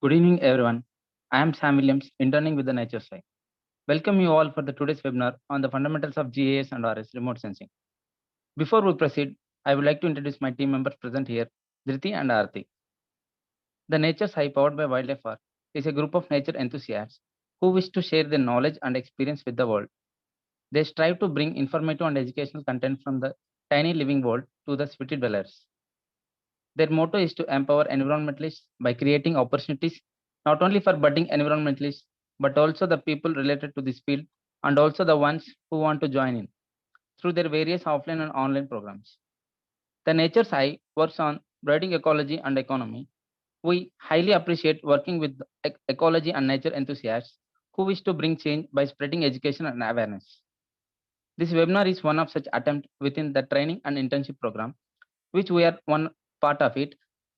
Good evening, everyone. I am Sam Williams, interning with the Nature Sci. Welcome you all for the today's webinar on the fundamentals of GIS and RS remote sensing. Before we proceed, I would like to introduce my team members present here, Dhriti and Aarti. The Nature Sci powered by Wildlife Arc is a group of nature enthusiasts who wish to share their knowledge and experience with the world. They strive to bring informative and educational content from the tiny living world to the city dwellers. Their motto is to empower environmentalists by creating opportunities not only for budding environmentalists, but also the people related to this field and also the ones who want to join in through their various offline and online programs. The Nature's Eye works on breeding ecology and economy. We highly appreciate working with ecology and nature enthusiasts who wish to bring change by spreading education and awareness. This webinar is one of such attempts within the training and internship program, which we are one part of it,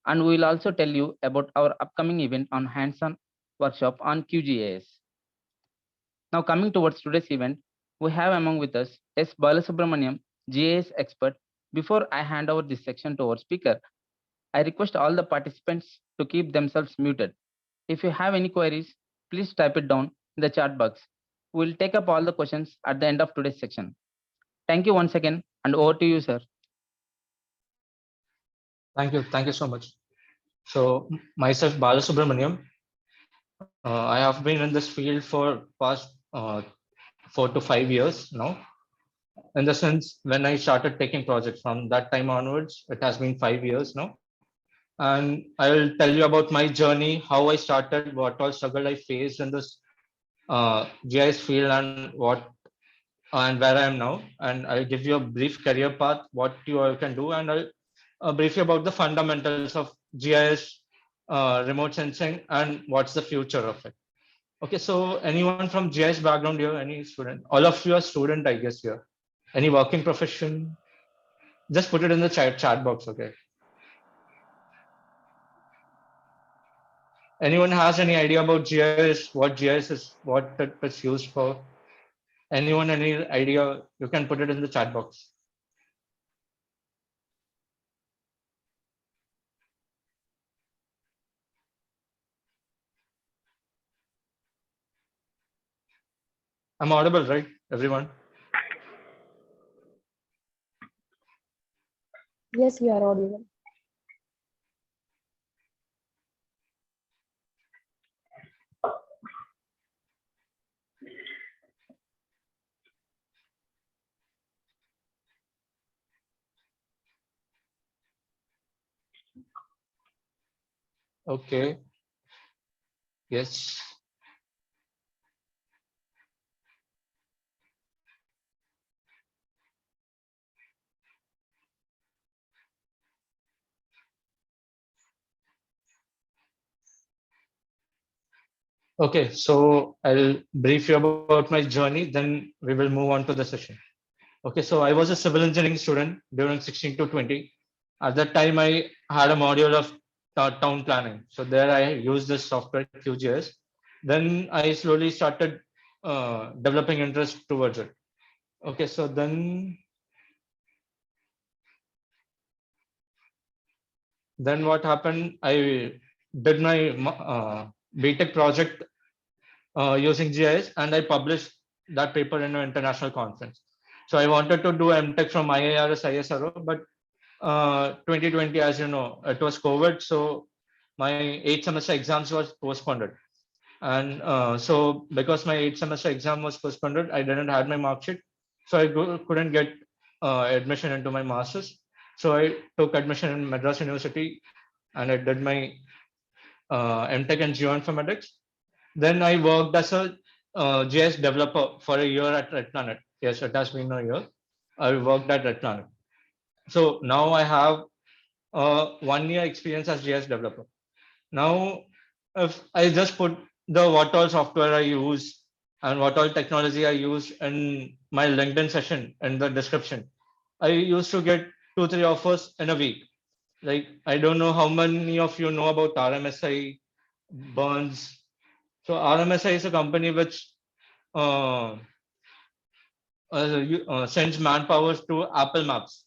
and we will also tell you about our upcoming event on hands-on workshop on QGIS. Now coming towards today's event, we have among with us S. Balasubramaniam, GIS expert. Before I hand over this section to our speaker, I request all the participants to keep themselves muted. If you have any queries, please type it down in the chat box. We will take up all the questions at the end of today's section. Thank you once again, and over to you, sir. Thank you so much. So myself, Balasubramaniam, I have been in this field for past 4 to 5 years now. In the sense, when I started taking projects from that time onwards, it has been 5 years now. And I will tell you about my journey, how I started, what all struggle I faced in this GIS field, and where I am now. And I'll give you a brief career path, what you all can do, and I'll brief you about the fundamentals of GIS, remote sensing, and what's the future of it. Okay, so anyone from GIS background here? Any student? All of you are student, I guess here. Any working profession? Just put it in the chat box, okay? Anyone has any idea about GIS? What GIS is? What it's used for? Anyone any idea? You can put it in the chat box. I'm audible, right, everyone? Yes, you are audible. Okay. Yes. Okay, so I'll brief you about my journey, then we will move on to the session. Okay, so I was a civil engineering student during 16 to 20. At that time, I had a module of town planning. So there I used this software QGIS. Then I slowly started developing interest towards it. Okay, so then what happened? I did my BTech project using GIS, and I published that paper in an international conference. So I wanted to do MTech from IIRS ISRO, but 2020, as you know, it was COVID, so my 8th semester exams was postponed. And so because my 8th semester exam was postponed, I didn't have my mark sheet, so I couldn't get admission into my masters. So I took admission in Madras University, and I did my MTech in geoinformatics. Then I worked as a GIS developer for a year at Red Planet. Yes, it has been a year. I worked at Red Planet. So now I have 1 year experience as GIS developer. Now, if I just put the what all software I use and what all technology I use in my LinkedIn session in the description, I used to get 2-3 offers in a week. Like, I don't know how many of you know about RMSI, Burns. So RMSI is a company which sends manpower to Apple Maps,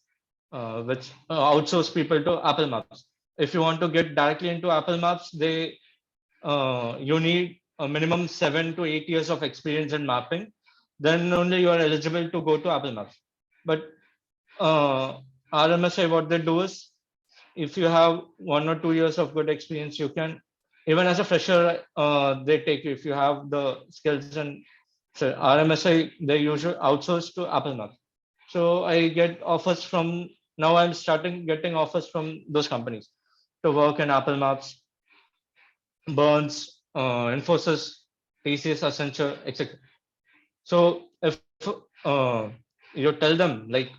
which outsource people to Apple Maps. If you want to get directly into Apple Maps, they you need a minimum 7 to 8 years of experience in mapping. Then only you are eligible to go to Apple Maps. But RMSI, what they do is, if you have 1 or 2 years of good experience, you can, even as a fresher, they take you if you have the skills. And so RMSI, they usually outsource to Apple Maps. So I get offers from, now I'm starting getting offers from those companies to work in Apple Maps, Burns, Infosys, TCS, Accenture, etc. So if you tell them like,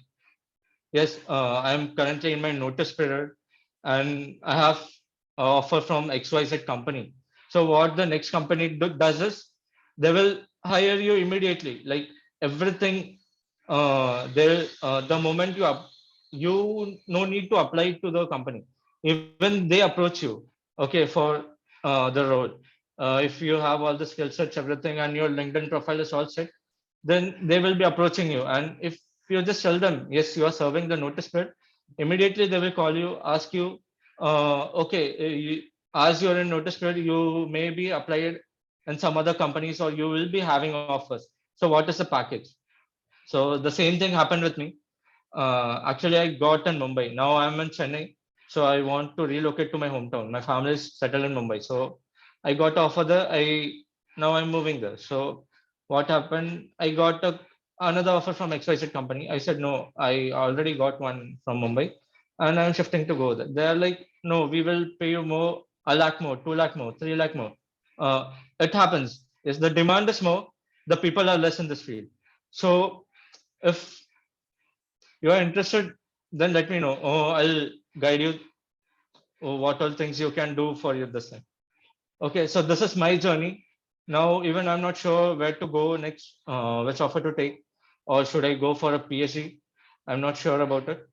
yes, I am currently in my notice period and I have an offer from XYZ company. So what the next company does is, they will hire you immediately. Like everything, the moment you no need to apply to the company. Even they approach you, okay, for the role. If you have all the skill sets, everything, and your LinkedIn profile is all set, then they will be approaching you. And if you just tell them, yes, you are serving the notice period, immediately they will call you, ask you, okay, as you're in notice period, you may be applied in some other companies, or you will be having offers. So what is the package? So the same thing happened with me. Actually, I got in Mumbai. Now I'm in Chennai, so I want to relocate to my hometown. My family is settled in Mumbai, so I got offer there. Now I'm moving there. So what happened? I got another offer from XYZ company. I said no. I already got one from Mumbai, and I'm shifting to go there. They're like, no, we will pay you more, a lakh more, 2 lakh more, 3 lakh more. It happens. Is the demand is more, the people are less in this field. So if you are interested, then let me know. Oh, I'll guide you, what all things you can do for you this time. Okay, so this is my journey. Now, even I'm not sure where to go next, which offer to take, or should I go for a PhD? I'm not sure about it.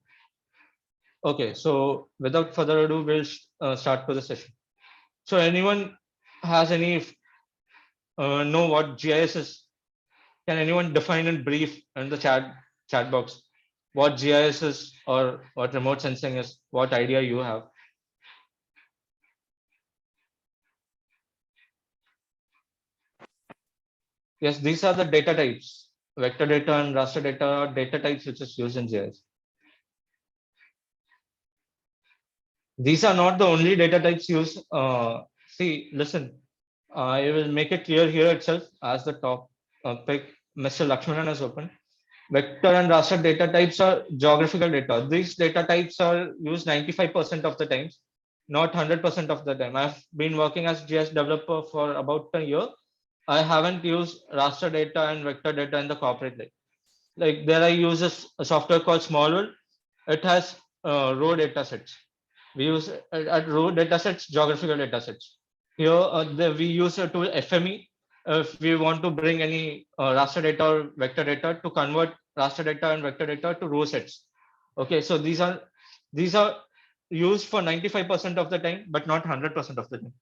Okay, so without further ado, we'll start to the session. So, anyone has any know what GIS is? Can anyone define in brief in the chat box what GIS is, or what remote sensing is? What idea you have? Yes, these are the data types. Vector data and raster data are data types which is used in GIS. These are not the only data types used. See, listen, I will make it clear here itself as the topic Mr. Lakshmanan has opened. Vector and raster data types are geographical data. These data types are used 95% of the times, not 100% of the time. I've been working as GIS developer for about a year. I haven't used raster data and vector data in the corporate life. Like there I use a software called Smallwood. It has raw data sets. We use at raw data sets, geographical data sets. Here we use a tool FME if we want to bring any raster data or vector data to convert raster data and vector data to row sets. Okay, so these are used for 95% of the time, but not 100% of the time.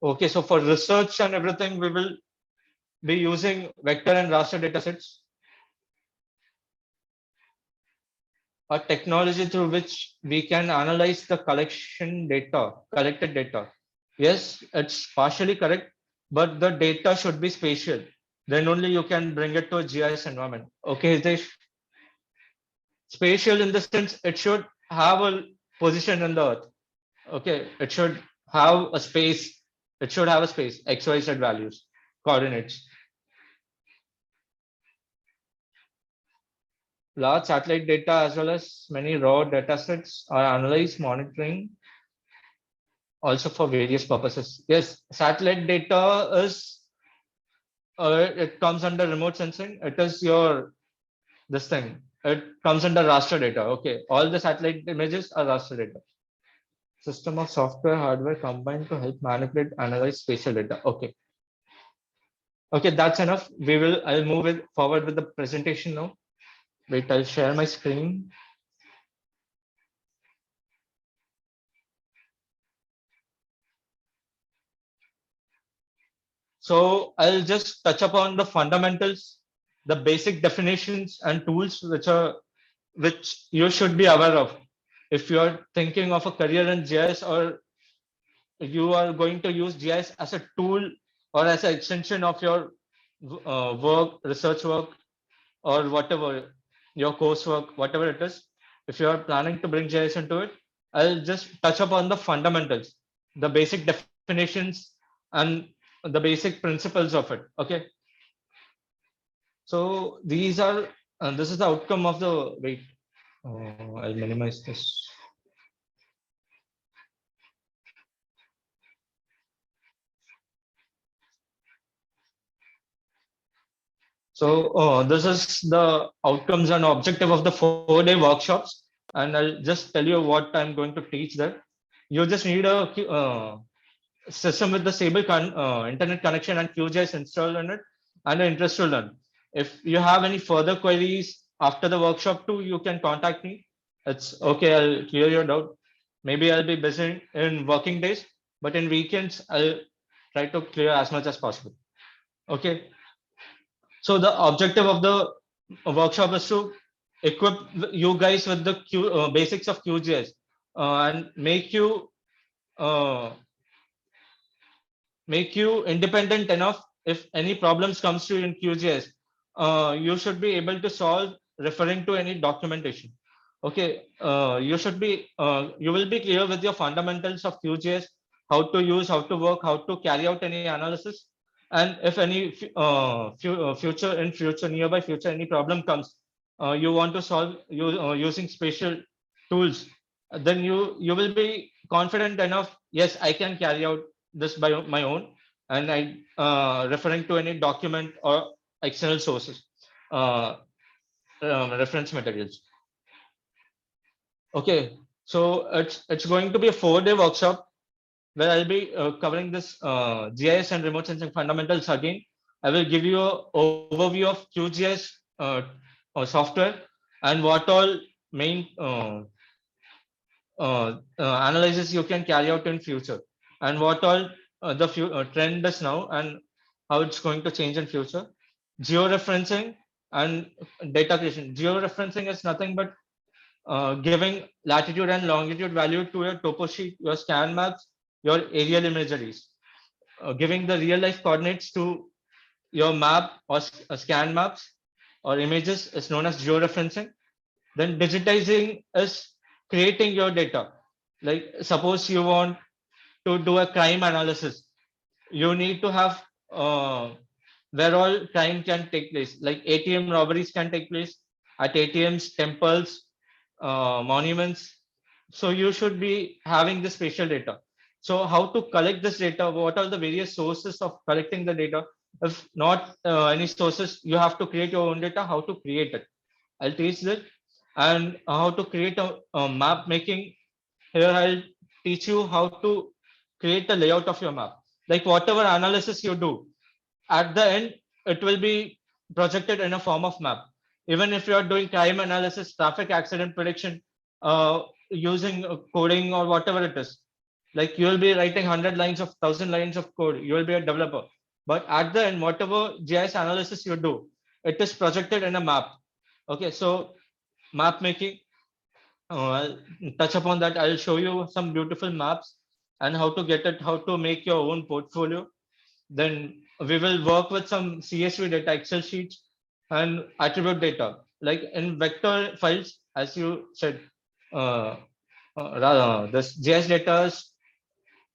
Okay, so for research and everything, we will be using vector and raster data sets, a technology through which we can analyze the collected data. Yes, it's partially correct, but the data should be spatial. Then only you can bring it to a GIS environment. Okay, Hitesh? Spatial in the sense it should have a position in the earth. Okay, it should have a space. It should have a space, X, Y, Z values, coordinates. Large satellite data as well as many raw data sets are analyzed, monitoring, also for various purposes. Yes, satellite data is it comes under remote sensing. It is your this thing. It comes under raster data. Okay, all the satellite images are raster data. System of software hardware combined to help manipulate analyze spatial data. Okay, okay, that's enough. I'll move it forward with the presentation now. Wait, I'll share my screen. So I'll just touch upon the fundamentals. the basic definitions and tools which you should be aware of if you are thinking of a career in GIS, or you are going to use GIS as a tool or as an extension of your work, research work, or whatever, your coursework, whatever it is. If you are planning to bring GIS into it, I'll just touch upon the fundamentals, the basic definitions, and the basic principles of it. Okay. So these are, this is the outcome of the, wait, I'll minimize this. So this is the outcomes and objective of the 4-day workshops, and I'll just tell you what I'm going to teach there. You just need a system with the stable internet connection and QGIS installed in it, and an interest to learn. If you have any further queries after the workshop too, you can contact me. It's okay. I'll clear your doubt. Maybe I'll be busy in working days, but in weekends I'll try to clear as much as possible. Okay. So the objective of the workshop is to equip you guys with the basics of QGIS, and uh, make you independent enough. If any problems comes to you in QGIS, you should be able to solve referring to any documentation. Okay, you will be clear with your fundamentals of QGIS, how to use, how to work, how to carry out any analysis, and if any future nearby future any problem comes, you want to solve using spatial tools, then you will be confident enough. Yes, I can carry out this by my own, and I referring to any document or external sources, uh, reference materials. Okay, so it's going to be a 4-day workshop where I'll be covering this GIS and remote sensing fundamentals again. I will give you an overview of QGIS software, and what all main analysis you can carry out in future, and what all the trend is now, and how it's going to change in future. Georeferencing and data creation. Georeferencing is nothing but giving latitude and longitude value to your topo sheet, your scan maps, your aerial imageries. Giving the real life coordinates to your map or scan maps or images is known as georeferencing. Then digitizing is creating your data. Like suppose you want to do a crime analysis, you need to have where all crime can take place. Like ATM robberies can take place at ATMs, temples, monuments. So you should be having the spatial data. So how to collect this data? What are the various sources of collecting the data? If not any sources, you have to create your own data. How to create it? I'll teach that, and how to create a map making. Here I'll teach you how to create the layout of your map. Like whatever analysis you do, at the end, it will be projected in a form of map. Even if you are doing crime analysis, traffic accident prediction, using coding or whatever it is, like you will be writing 100 lines of 1,000 lines of code, you will be a developer. But at the end, whatever GIS analysis you do, it is projected in a map. Okay, so map making, I'll touch upon that. I'll show you some beautiful maps and how to get it, how to make your own portfolio. Then we will work with some CSV data, Excel sheets, and attribute data. Like in vector files, as you said, uh, this GIS data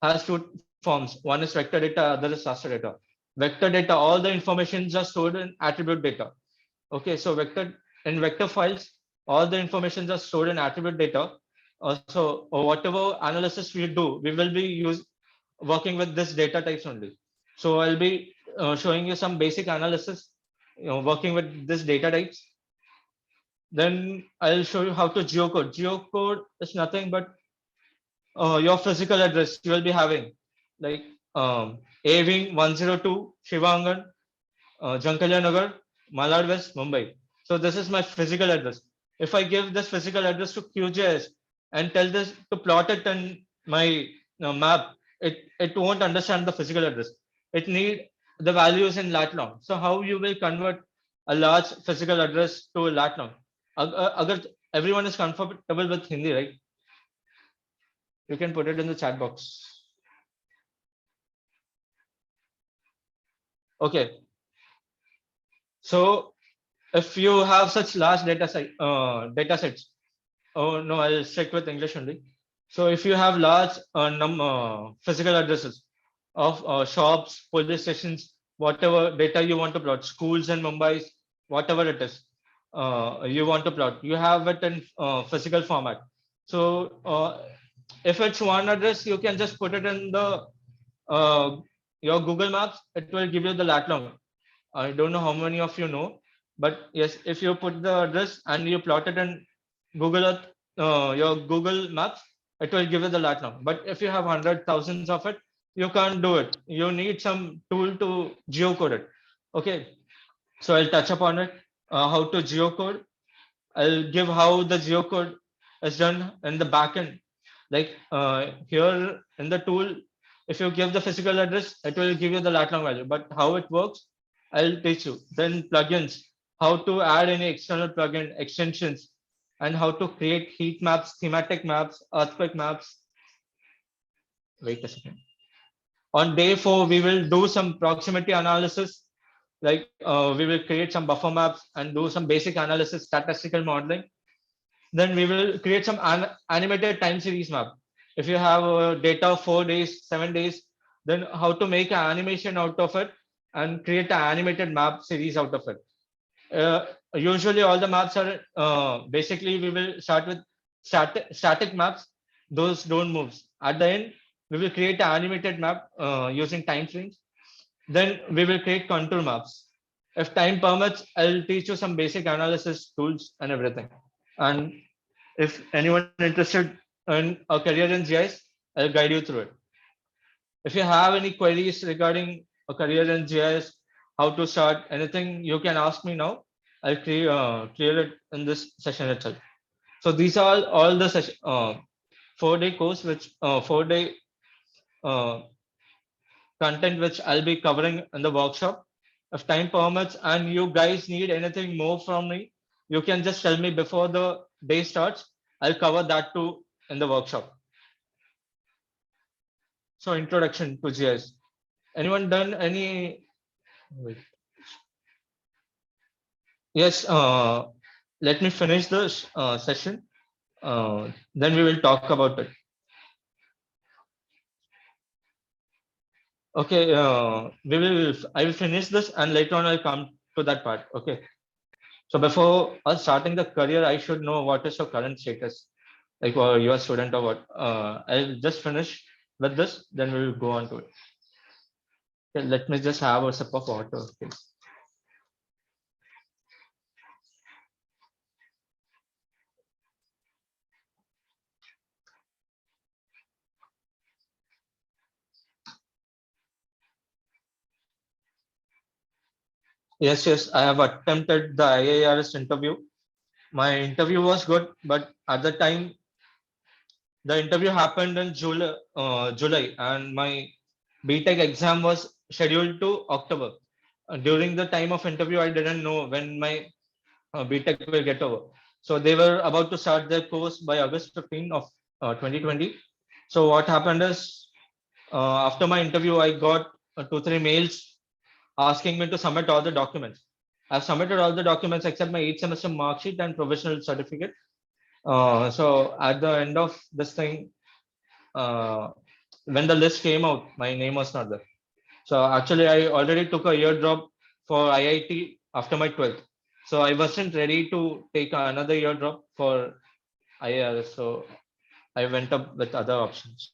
has two forms. One is vector data, other is raster data. Vector data, all the information are stored in attribute data. Okay, so vector files, all the information are stored in attribute data. So whatever analysis we do, we will be working with this data types only. So I'll be showing you some basic analysis, working with this data types. Then I'll show you how to geocode. Geocode is nothing but your physical address you will be having, like A Wing 102, Shivangan, Jankalya Nagar, Malad West, Mumbai. So this is my physical address. If I give this physical address to QGIS and tell this to plot it in my map, it won't understand the physical address. It need the values in lat long. So how you will convert a large physical address to lat long. Agar everyone is comfortable with Hindi, right? You can put it in the chat box. Okay. So if you have such large data sets, oh no, I'll stick with English only. So if you have large physical addresses of shops, police stations, whatever data you want to plot, schools in Mumbai, whatever it is, you want to plot, you have it in physical format. So if it's one address, you can just put it in the uh, your Google Maps. It will give you the lat long. I don't know how many of you know, but yes, if you put the address and you plot it in Google Earth, your Google Maps, it will give you the lat long. But if you have hundred thousands of it, you can't do it. You need some tool to geocode it. Okay, so I'll touch upon it. How to geocode. I'll give how the geocode is done in the backend. Like here in the tool, if you give the physical address, it will give you the lat long value. But how it works, I'll teach you. Then plugins, how to add any external plugin extensions, and how to create heat maps, thematic maps, earthquake maps. Wait a second. On day 4, we will do some proximity analysis. Like we will create some buffer maps and do some basic analysis, statistical modeling. Then we will create some animated time series map. If you have data of 4 days, 7 days, then how to make an animation out of it and create an animated map series out of it. Usually all the maps are basically we will start with static maps. Those don't move. At the end, we will create an animated map using time frames. Then we will create contour maps. If time permits, I'll teach you some basic analysis tools and everything. And if anyone interested in a career in GIS, I'll guide you through it. If you have any queries regarding a career in GIS, how to start, anything, you can ask me now. I'll clear it in this session itself. So these are all the 4-day course, which 4-day uh, content which I'll be covering in the workshop. If time permits and you guys need anything more from me, you can just tell me before the day starts. I'll cover that too in the workshop. So introduction to GIS. Anyone done any? Wait. Yes. Let me finish this session. Then we will talk about it. Okay. We will. I will finish this, and later on I'll come to that part. Okay. So before us starting the career, I should know what is your current status, like you're a student or what. I'll just finish with this, then we will go on to it. Okay, let me just have a sip of water. Okay. Yes, yes, I have attempted the IARS interview. My interview was good, but at the time, the interview happened in July, and my BTech exam was scheduled to October. During the time of interview, I didn't know when my BTech will get over. So they were about to start their course by August 15 of 2020. So what happened is, after my interview, I got 2-3 mails asking me to submit all the documents. I've submitted all the documents except my 8th semester mark sheet and provisional certificate. So at the end of this thing, uh, when the list came out, my name was not there. So actually, I already took a year drop for IIT after my 12th. So I wasn't ready to take another year drop for IIRS. So I went up with other options.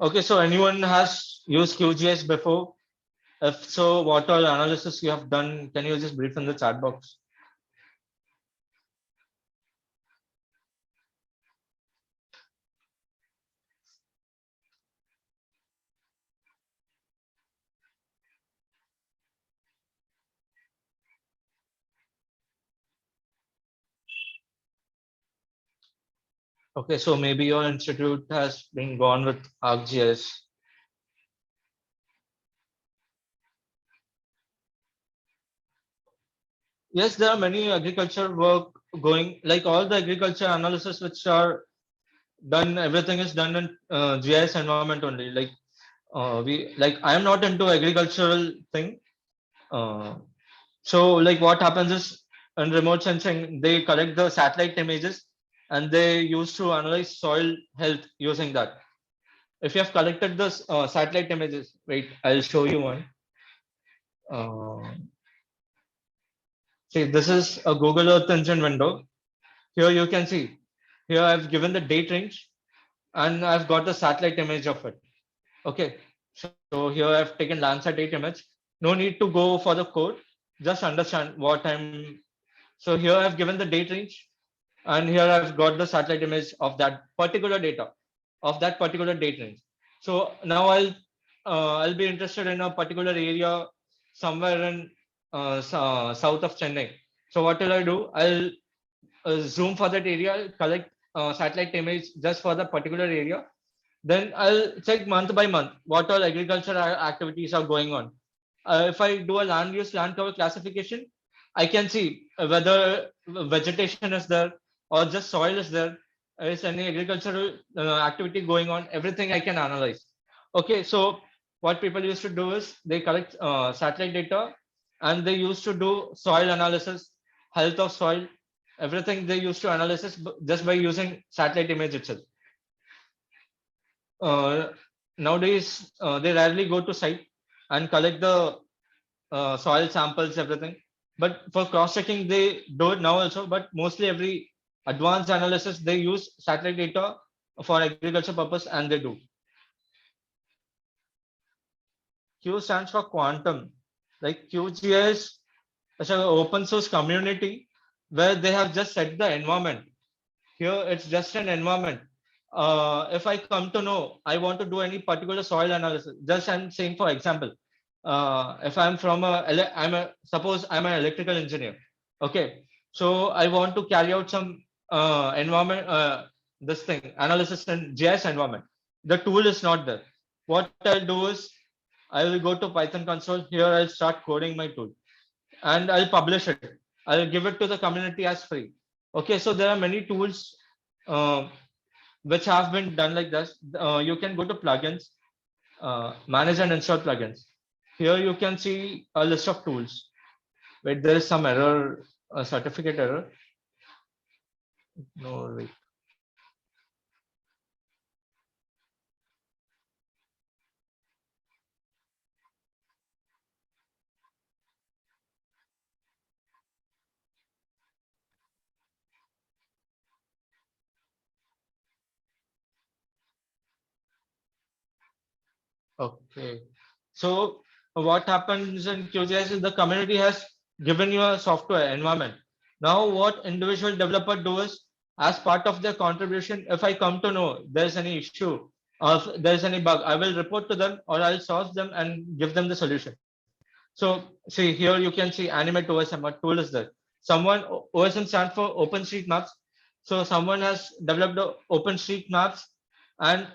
Okay, so anyone has used QGIS before? If so, what all analysis you have done? Can you just brief in the chat box? Okay, so maybe your institute has been gone with ArcGIS. Yes, there are many agriculture work going, like all the agriculture analysis which are done, everything is done in GIS environment only. Like I am not into agricultural thing. Uh, so like what happens is in remote sensing, they collect the satellite images and they use to analyze soil health using that. If you have collected this satellite images, wait, I'll show you one. Uh, See, this is a Google Earth Engine window. Here you can see, here I've given the date range and I've got the satellite image of it. Okay, so here I've taken Landsat 8 image. No need to go for the code, just understand what I'm. So here I've given the date range and here I've got the satellite image of that particular data of that particular date range. So now I'll be interested in a particular area somewhere in south of Chennai. So what will I do? I'll zoom for that area, collect satellite image just for the particular area. Then I'll check month by month what all agricultural activities are going on. If I do a land use land cover classification, I can see whether vegetation is there or just soil is there. Is any agricultural activity going on? Everything I can analyze. Okay, so what people used to do is they collect satellite data and they used to do soil analysis, health of soil, everything they used to analysis just by using satellite image itself. uh, Nowadays they rarely go to site and collect the soil samples, everything. But for cross checking, they do it now also. But mostly every advanced analysis, they use satellite data for agriculture purpose, and they do. Q stands for quantum. Like QGIS is an open source community where they have just set the environment. Here it's just an environment. If I come to know I want to do any particular soil analysis, just I'm saying for example, if I'm from I'm a suppose I'm an electrical engineer. Okay, so I want to carry out some environment this thing analysis in GIS environment. The tool is not there. What I'll do is I will go to Python console. Here I'll start coding my tool and I'll publish it. I'll give it to the community as free. Okay, so there are many tools uh, which have been done like this. You can go to plugins, manage and install plugins. Here you can see a list of tools. Wait, there is some error, a certificate error. No, wait. Okay. So what happens in QGIS is the community has given you a software environment. Now what individual developer do is as part of their contribution, if I come to know there's any issue or if there's any bug, I will report to them or I'll source them and give them the solution. So see here you can see animate OSM, what tool is that? Someone OSM stands for OpenStreetMaps. So someone has developed the OpenStreetMaps and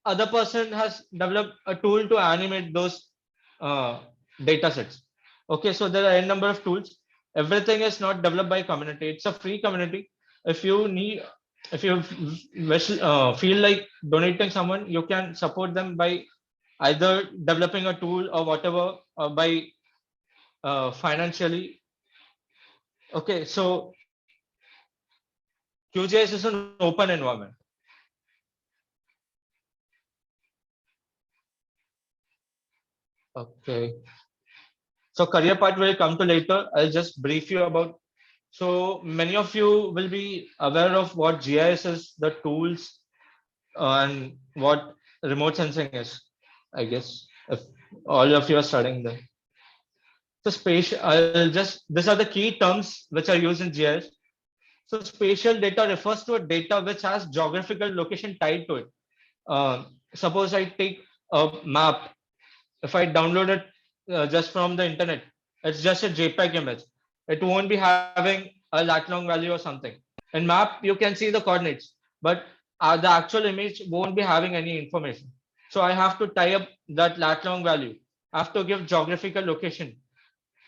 other person has developed a tool to animate those uh, data sets. Okay, so there are a number of tools. Everything is not developed by community. It's a free community. If you need, if you feel like donating someone, you can support them by either developing a tool or whatever, or by financially. Okay, so QGIS is an open environment. Okay. So career part will come to later. I'll just brief you about. So many of you will be aware of what GIS is, the tools, and what remote sensing is. I guess if all of you are studying them. So spatial. I'll just. These are the key terms which are used in GIS. So spatial data refers to a data which has geographical location tied to it. Suppose I take a map. If I download it just from the internet, it's just a JPEG image. It won't be having a lat long value or something. In map, you can see the coordinates. but the actual image won't be having any information. So I have to tie up that lat long value. I have to give geographical location.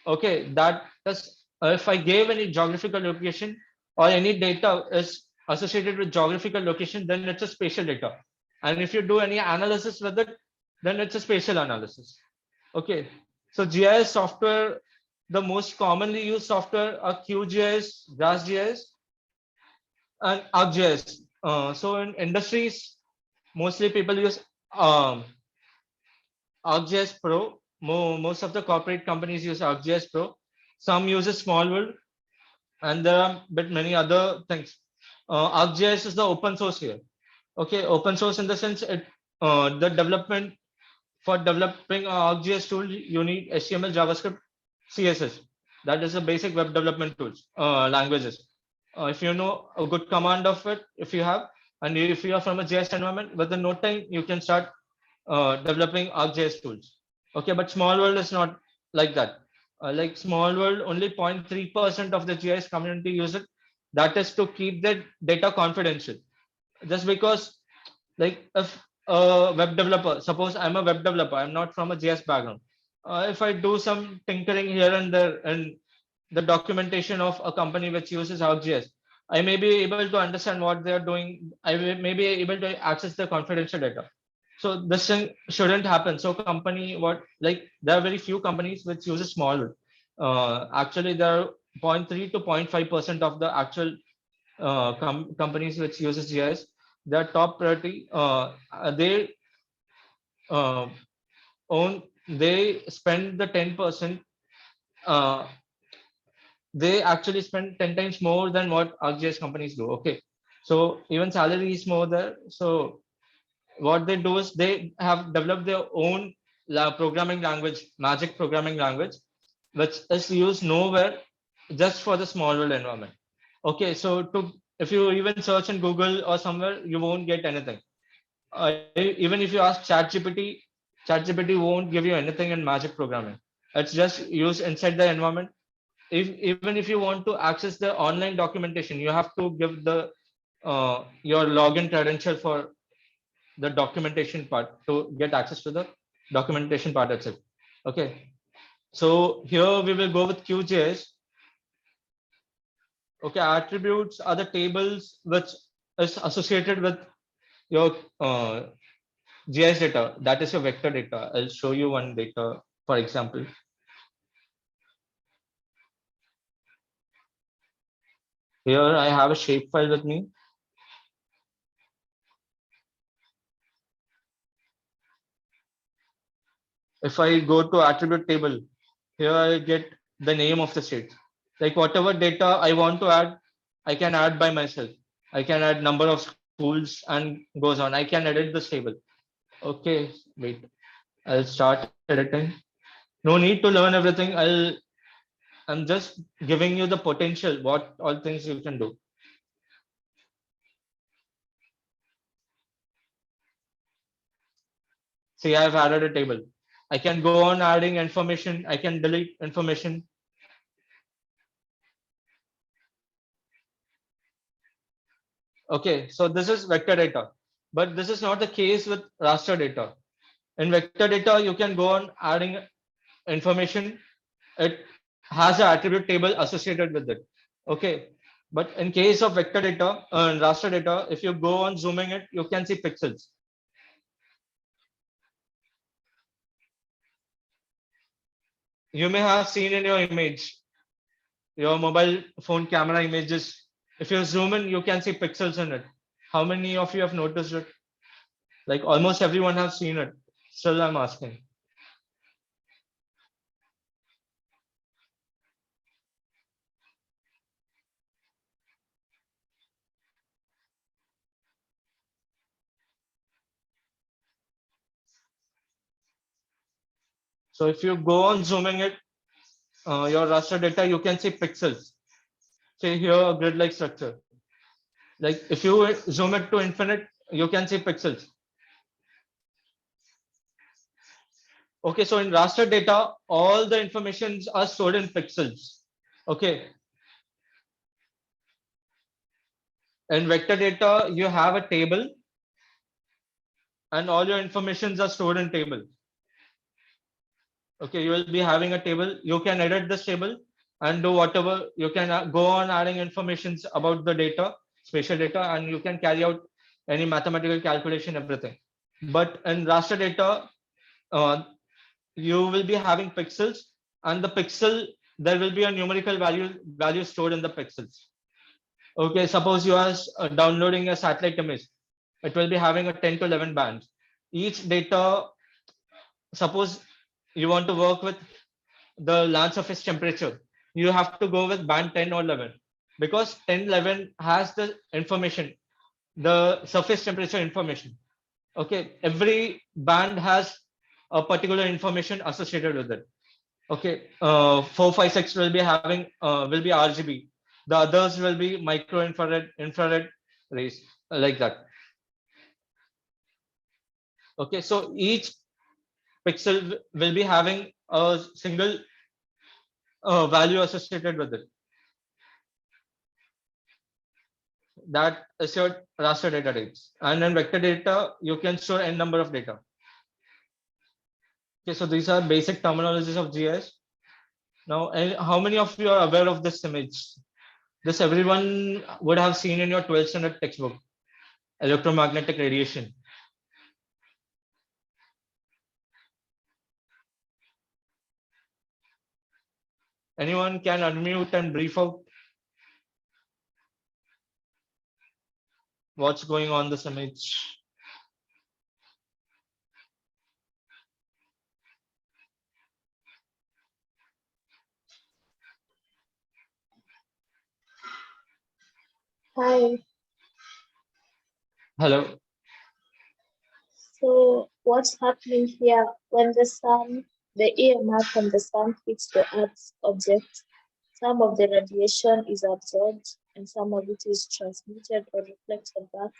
Okay, that is, if I gave any geographical location or any data is associated with geographical location, then it's a spatial data. And if you do any analysis with it, then it's a spatial analysis. Okay, so GIS software, the most commonly used software are QGIS, GIS, and ArcGIS. So in industries, mostly people use um, ArcGIS Pro. Most of the corporate companies use ArcGIS Pro. Some uses Small World, and there are bit many other things. ArcGIS is the open source here. Okay, open source in the sense it the development for developing a ArcGIS tool you need HTML, JavaScript, CSS. That is the basic web development tools languages. If you know a good command of it, if you have, and if you are from a JS environment, within no time you can start developing ArcGIS tools. Okay, but Small World is not like that. Like Small World, only 0.3% of the GIS community use it. That is to keep the data confidential. Just because, like, if a web developer, suppose I'm a web developer, I'm not from a JS background. If I do some tinkering here and there and the documentation of a company which uses ArcGIS, I may be able to understand what they are doing. I may be able to access the confidential data. So this thing shouldn't happen. So company, what, like, there are very few companies which uses small. Actually, there are zero point 0.3 to 0.5% of the actual companies which uses GIS. Their top priority, they uh, own, they spend the 10%. Uh, they actually spend 10 times more than what ArcGIS companies do. Okay, so even salary is more there. So what they do is they have developed their own programming language, magic programming language, which is used nowhere, just for the small world environment. Okay, so to, if you even search in Google or somewhere, you won't get anything. Even if you ask ChatGPT, ChatGPT won't give you anything in magic programming. It's just used inside the environment. If even if you want to access the online documentation, you have to give the your login credential for the documentation part to get access to the documentation part itself. Okay, so here we will go with QGIS. Okay, attributes are the tables which is associated with your GIS data. That is your vector data. I'll show you one data, for example. Here I have a shapefile with me. If I go to attribute table, here I get the name of the state. Like whatever data I want to add, I can add by myself. I can add number of schools and goes on. I can edit this table. Okay, wait. I'll start editing. No need to learn everything. I'm just giving you the potential, what all things you can do. See, I've added a table. I can go on adding information. I can delete information. Okay, so this is vector data, but this is not the case with raster data. In vector data, you can go on adding information. It has an attribute table associated with it. Okay, but in case of vector data and raster data, if you go on zooming it, you can see pixels. You may have seen in your image, your mobile phone camera images. If you zoom in, you can see pixels in it. How many of you have noticed it? Like almost everyone have seen it. Still, I'm asking. So if you go on zooming it, your raster data, you can see pixels. Say here a grid-like structure. Like if you zoom it to infinite, you can see pixels. Okay, so in raster data, all the informations are stored in pixels. Okay, In vector data, you have a table and all your informations are stored in table. Okay, you will be having a table. You can edit this table and do whatever. You can go on adding informations about the data, spatial data, and you can carry out any mathematical calculation, everything. But in raster data, uh, you will be having pixels, and the pixel, there will be a numerical value stored in the pixels. Okay, suppose you are downloading a satellite image, it will be having a 10 to 11 bands. Each data, suppose you want to work with the land surface temperature, you have to go with band 10 or 11, because 10 11 has the information, the surface temperature information. Okay, every band has a particular information associated with it. Okay, 456 will be having will be RGB. The others will be micro infrared rays, like that. Okay, so each pixel will be having a single value associated with it. That is your raster data types. And in vector data, you can store n number of data. Okay, so these are basic terminologies of GIS. Now, how many of you are aware of this image? This everyone would have seen in your 12th standard textbook, electromagnetic radiation. Anyone can unmute and brief out what's going on this image? Hi. Hello. So what's happening here when the EMF from the sun hits the Earth's object? Some of the radiation is absorbed and some of it is transmitted or reflected back,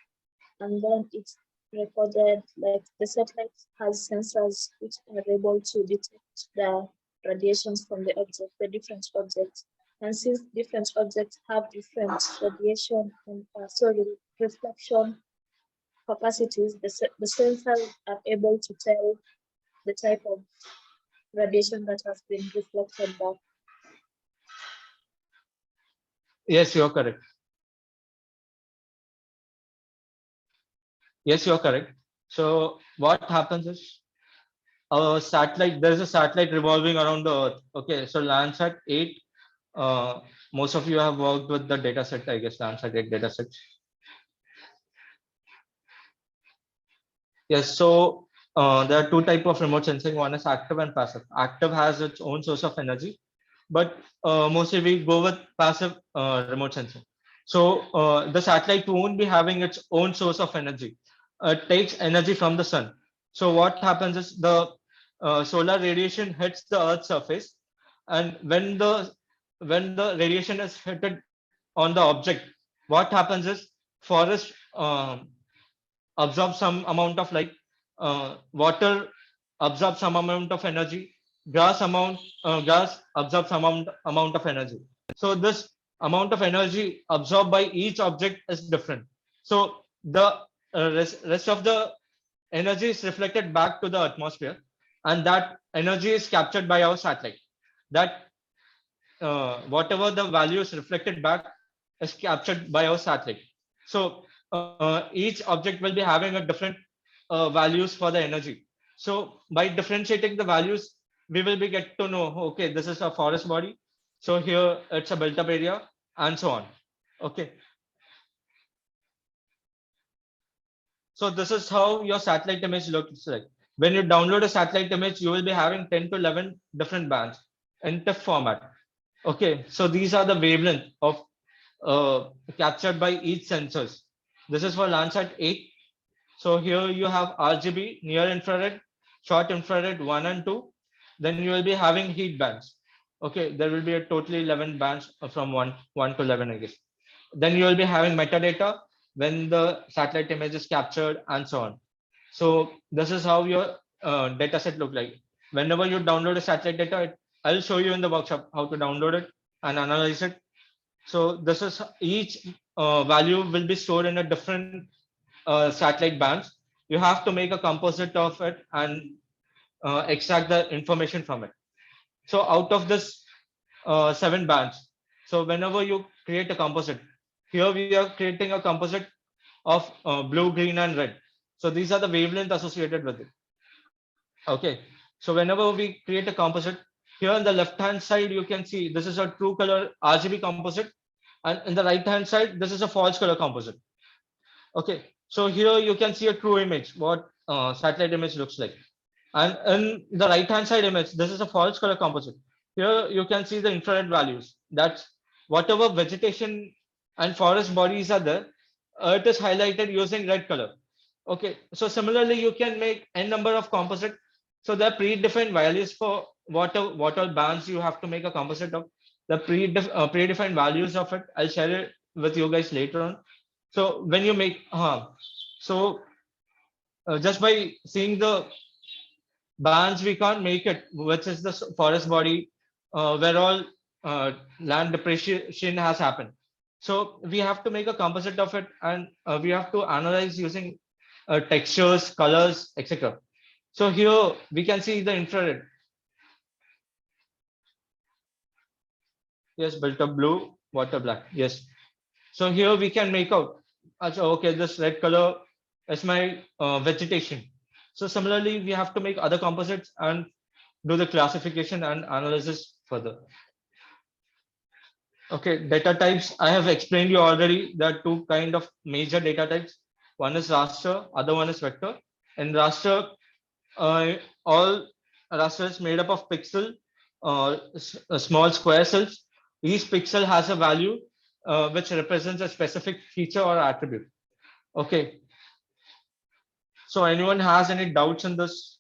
and then it's recorded. Like the satellite has sensors which are able to detect the radiations from the object, the different objects. And since different objects have different radiation and reflection capacities, the sensors are able to tell the type of radiation that has been reflected back. Yes, you're correct. Yes, you're correct. So what happens is a satellite, there's a satellite revolving around the Earth. Okay, so Landsat 8, most of you have worked with the data set, I guess, Landsat 8 data set. Yes, so there are two types of remote sensing. One is active and passive. Active has its own source of energy, but mostly we go with passive remote sensing. So the satellite won't be having its own source of energy. It takes energy from the sun. So what happens is the solar radiation hits the Earth's surface, and when the radiation is hit on the object, what happens is forest absorb some amount of light, water absorbs some amount of energy, grass absorbs some amount of energy. So this amount of energy absorbed by each object is different. So the rest of the energy is reflected back to the atmosphere, and that energy is captured by our satellite. That whatever the value is reflected back is captured by our satellite. So each object will be having a different values for the energy. So by differentiating the values, we will be get to know, okay, this is a forest body. So here it's a built up area and so on. Okay. So this is how your satellite image looks like. When you download a satellite image, you will be having 10 to 11 different bands in TIFF format. Okay, so these are the wavelength of captured by each sensors. This is for Landsat 8. So here you have RGB, near infrared, short infrared 1 and 2. Then you will be having heat bands. Okay, there will be a totally 11 bands from 1 to 11, I guess. Then you will be having metadata when the satellite image is captured and so on. So this is how your data set look like. Whenever you download a satellite data, I'll show you in the workshop how to download it and analyze it. So this is each value will be stored in a different satellite bands. You have to make a composite of it and extract the information from it. So out of this 7 bands, so whenever you create a composite, here we are creating a composite of blue, green, and red. So these are the wavelength associated with it. Okay. So whenever we create a composite, here on the left hand side, you can see this is a true color RGB composite, and in the right hand side, this is a false color composite. Okay. So here you can see a true image, what satellite image looks like. And in the right hand side image, this is a false color composite. Here you can see the infrared values. That's whatever vegetation and forest bodies are there, it is highlighted using red color. Okay, so similarly, you can make n number of composite. So there are predefined values for what all bands you have to make a composite of. The predefined values of it, I'll share it with you guys later on. So when you make, so just by seeing the bands, we can't make it, which is the forest body where all land depreciation has happened. So we have to make a composite of it, and we have to analyze using textures, colors, etc. So here we can see the infrared. Yes, built up blue, water black. Yes. So here we can make out, okay, this red color is my vegetation. So similarly, we have to make other composites and do the classification and analysis further. Okay, data types. I have explained you already. There are two kind of major data types. One is raster, other one is vector. In raster, all raster is made up of pixel, small square cells. Each pixel has a value which represents a specific feature or attribute. Okay. So anyone has any doubts in this?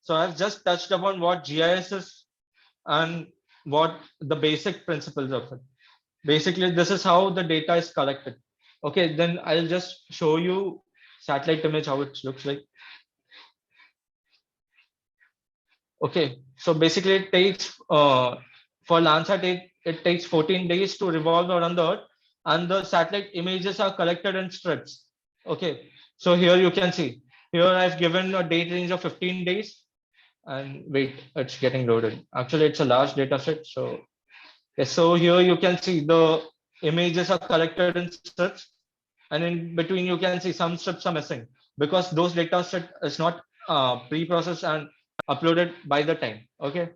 So I've just touched upon what GIS is and what the basic principles of it. Basically, this is how the data is collected. Okay, then I'll just show you satellite image, how it looks like. Okay, so basically it takes, for Landsat, it takes 14 days to revolve around the Earth, and the satellite images are collected in strips. Okay, so here you can see, here I've given a date range of 15 days, and wait, it's getting loaded. Actually, it's a large data set, so yes, so here you can see the images are collected in strips, and in between you can see some strips are missing because those data set is not pre-processed and uploaded by the time. Okay,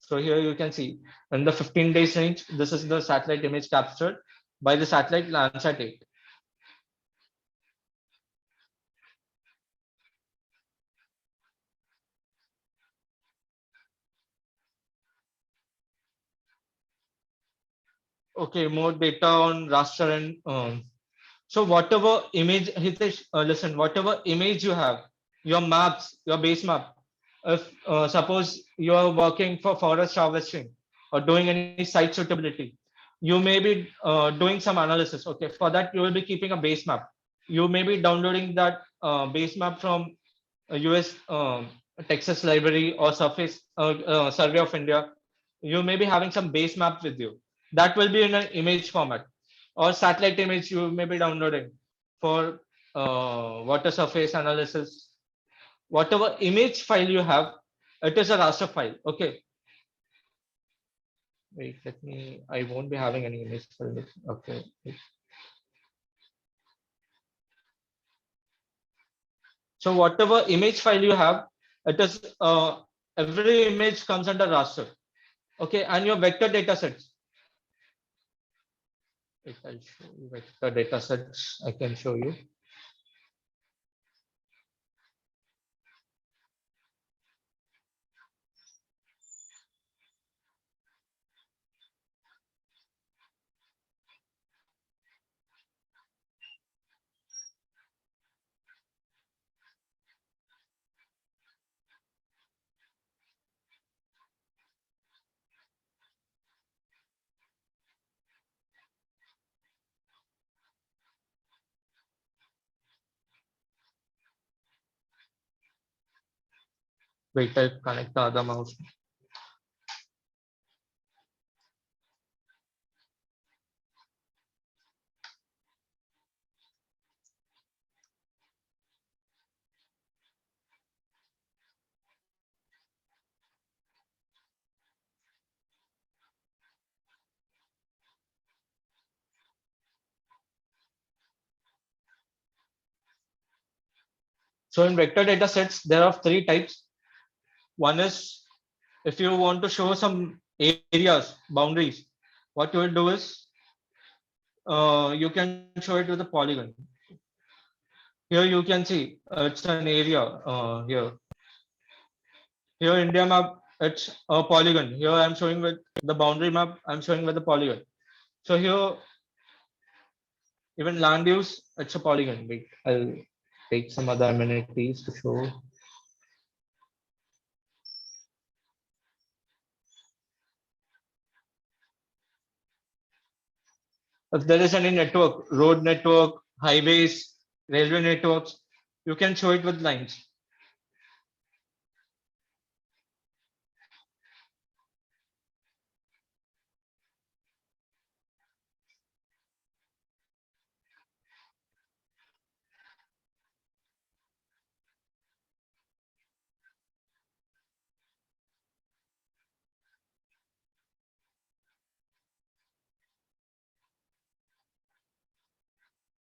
so here you can see in the 15 days range, this is the satellite image captured by the satellite Landsat 8. Okay, more data on raster and so whatever image, Hitesh, listen, whatever image you have, your maps, your base map, if suppose you are working for forest harvesting or doing any site suitability, you may be doing some analysis. Okay, for that you will be keeping a base map. You may be downloading that base map from a US Texas library or Surface Survey of India. You may be having some base map with you. That will be in an image format, or satellite image you may be downloading for water surface analysis. Whatever image file you have, it is a raster file. Okay. Wait, let me. I won't be having any image file. Okay. So whatever image file you have, it is every image comes under raster. Okay, and your vector data sets. I'll show you vector data sets. I can show you. Wait, I'll connect the other mouse. So in vector data sets, there are three types. One is if you want to show some areas, boundaries, what you will do is you can show it with a polygon. Here you can see it's an area here. Here India map, it's a polygon. Here I'm showing with the boundary map, I'm showing with the polygon. So here even land use, it's a polygon. Wait, I'll take some other amenities to show. If there is any network, road network, highways, railway networks, you can show it with lines.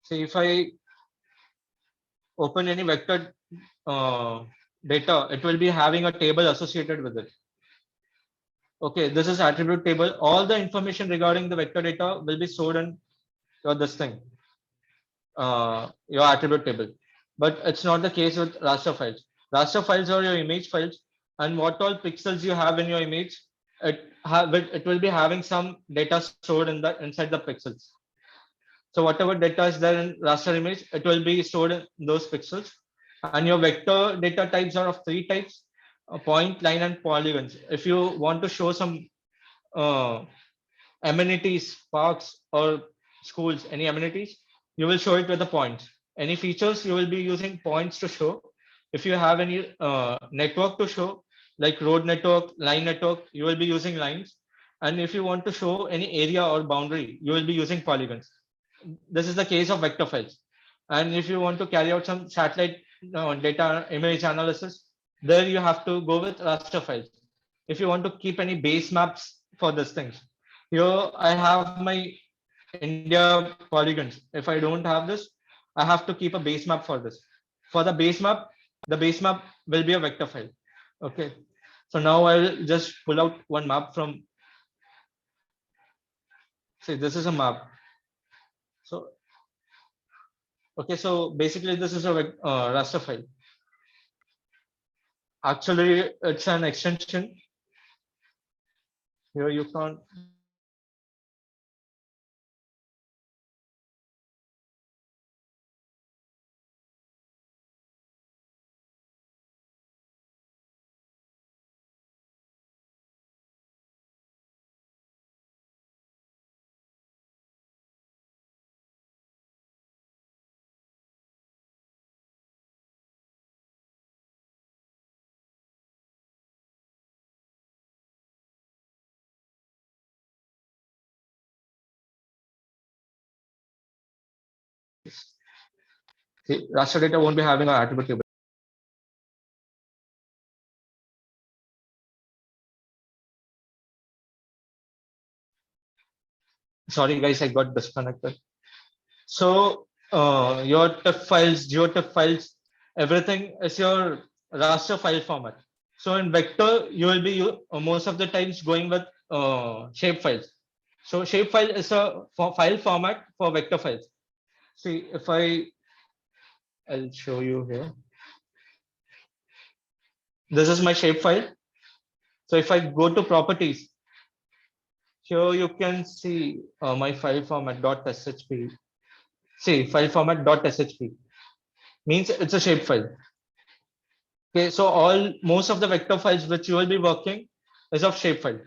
See, if I open any vector data, it will be having a table associated with it. Okay, this is attribute table. All the information regarding the vector data will be stored in your this thing, your attribute table. But it's not the case with raster files. Raster files are your image files, and what all pixels you have in your image, it will be having some data stored in the inside the pixels. So whatever data is there in raster image, it will be stored in those pixels. And your vector data types are of three types: point, line, and polygons. If you want to show some uh, amenities, parks, or schools, any amenities, you will show it with the points. Any features, you will be using points to show. If you have any network to show, like road network, line network, you will be using lines. And if you want to show any area or boundary, you will be using polygons. This is the case of vector files. And if you want to carry out some satellite data image analysis, there you have to go with raster files. If you want to keep any base maps for these things, here I have my India polygons. If I don't have this, I have to keep a base map for this. For the base map will be a vector file. Okay. So now I will just pull out one map from, see, this is a map. So, okay, so basically this is a raster file. Actually, it's an extension. Here you can't. See, raster data won't be having an attribute table. Sorry guys, I got disconnected. So your TIFF files, GeoTIFF files, everything is your raster file format. So in vector, you will be most of the times going with shape files. So shapefile is a file format for vector files. See, if I'll show you here. This is my shapefile. So if I go to properties, here you can see my file format .shp. See, file format .shp means it's a shapefile. Okay, so most of the vector files which you will be working is of shapefile.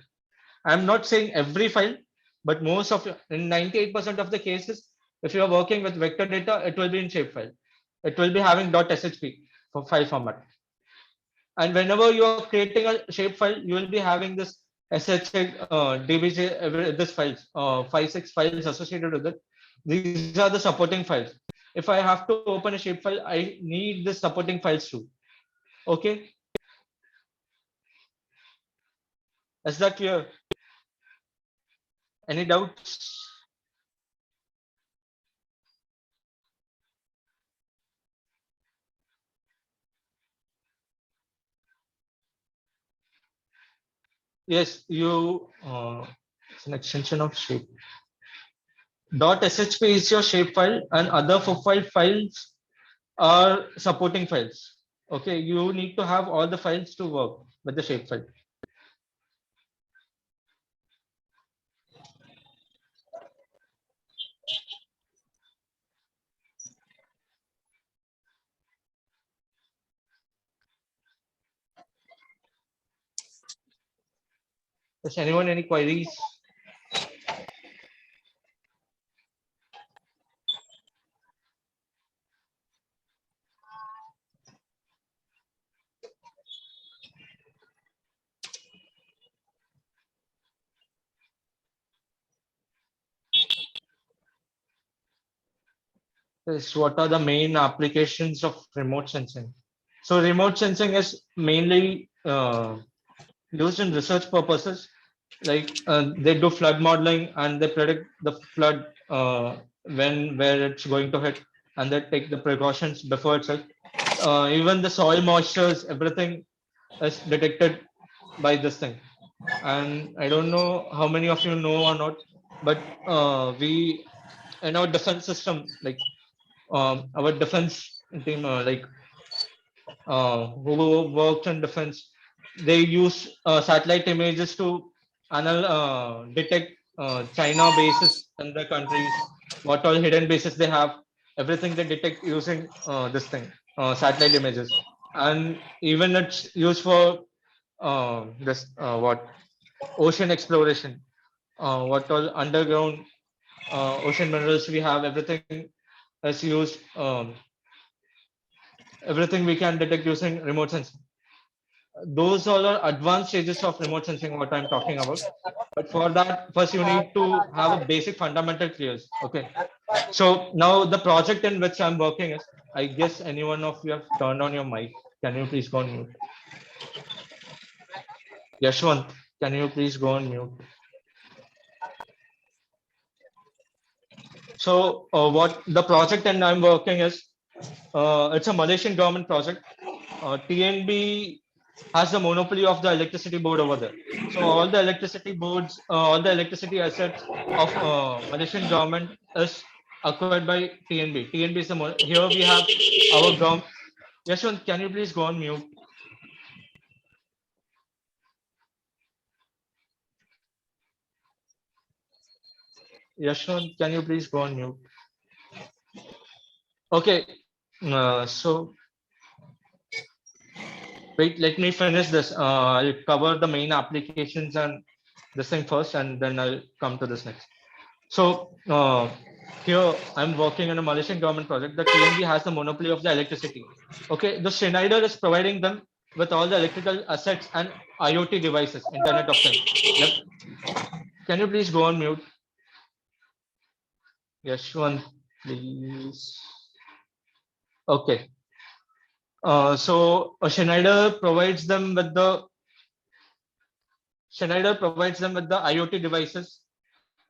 I'm not saying every file, but most of in 98% of the cases, if you are working with vector data, it will be in shapefile. It will be having .shp for file format. And whenever you are creating a shapefile, you will be having this SHA, DBJ, this files, 5 6 files associated with it. These are the supporting files. If I have to open a shapefile, I need the supporting files too. Okay, is that clear? Any doubts? Yes, it's an extension of shape. .shp is your shapefile, and other files are supporting files. Okay, you need to have all the files to work with the shapefile. Does anyone any queries? Yes, what are the main applications of remote sensing? So remote sensing is mainly used in research purposes. Like they do flood modeling and they predict the flood where it's going to hit, and they take the precautions before itself. Even the soil moistures, everything is detected by this thing. And I don't know how many of you know or not, but we in our defense system, like our defense team, who worked in defense, they use satellite images to detect China bases in the countries, what all hidden bases they have, everything they detect using this thing, satellite images. And even it's used for this what ocean exploration, what all underground ocean minerals we have, everything is used. Everything we can detect using remote sensing. Those all are advanced stages of remote sensing, what I'm talking about. But for that, first you need to have a basic fundamental clears. Okay. So now the project in which I'm working is, I guess any one of you have turned on your mic. Can you please go on mute? Yashwant, can you please go on mute? So what the project and I'm working is, it's a Malaysian government project. TNB has the monopoly of the electricity board over there. So all the electricity boards, all the electricity assets of Malaysian government is acquired by TNB. TNB is the here we have our government. Yashwant, can you please go on mute? Yashwant, can you please go on mute? Okay. So wait, let me finish this. I'll cover the main applications and this thing first, and then I'll come to this next. So here I'm working on a Malaysian government project. The TNB has the monopoly of the electricity. Okay, the Schneider is providing them with all the electrical assets and IoT devices, Internet of Things. Can you please go on mute? Yashwant, please. Okay. So Schneider provides them with the IoT devices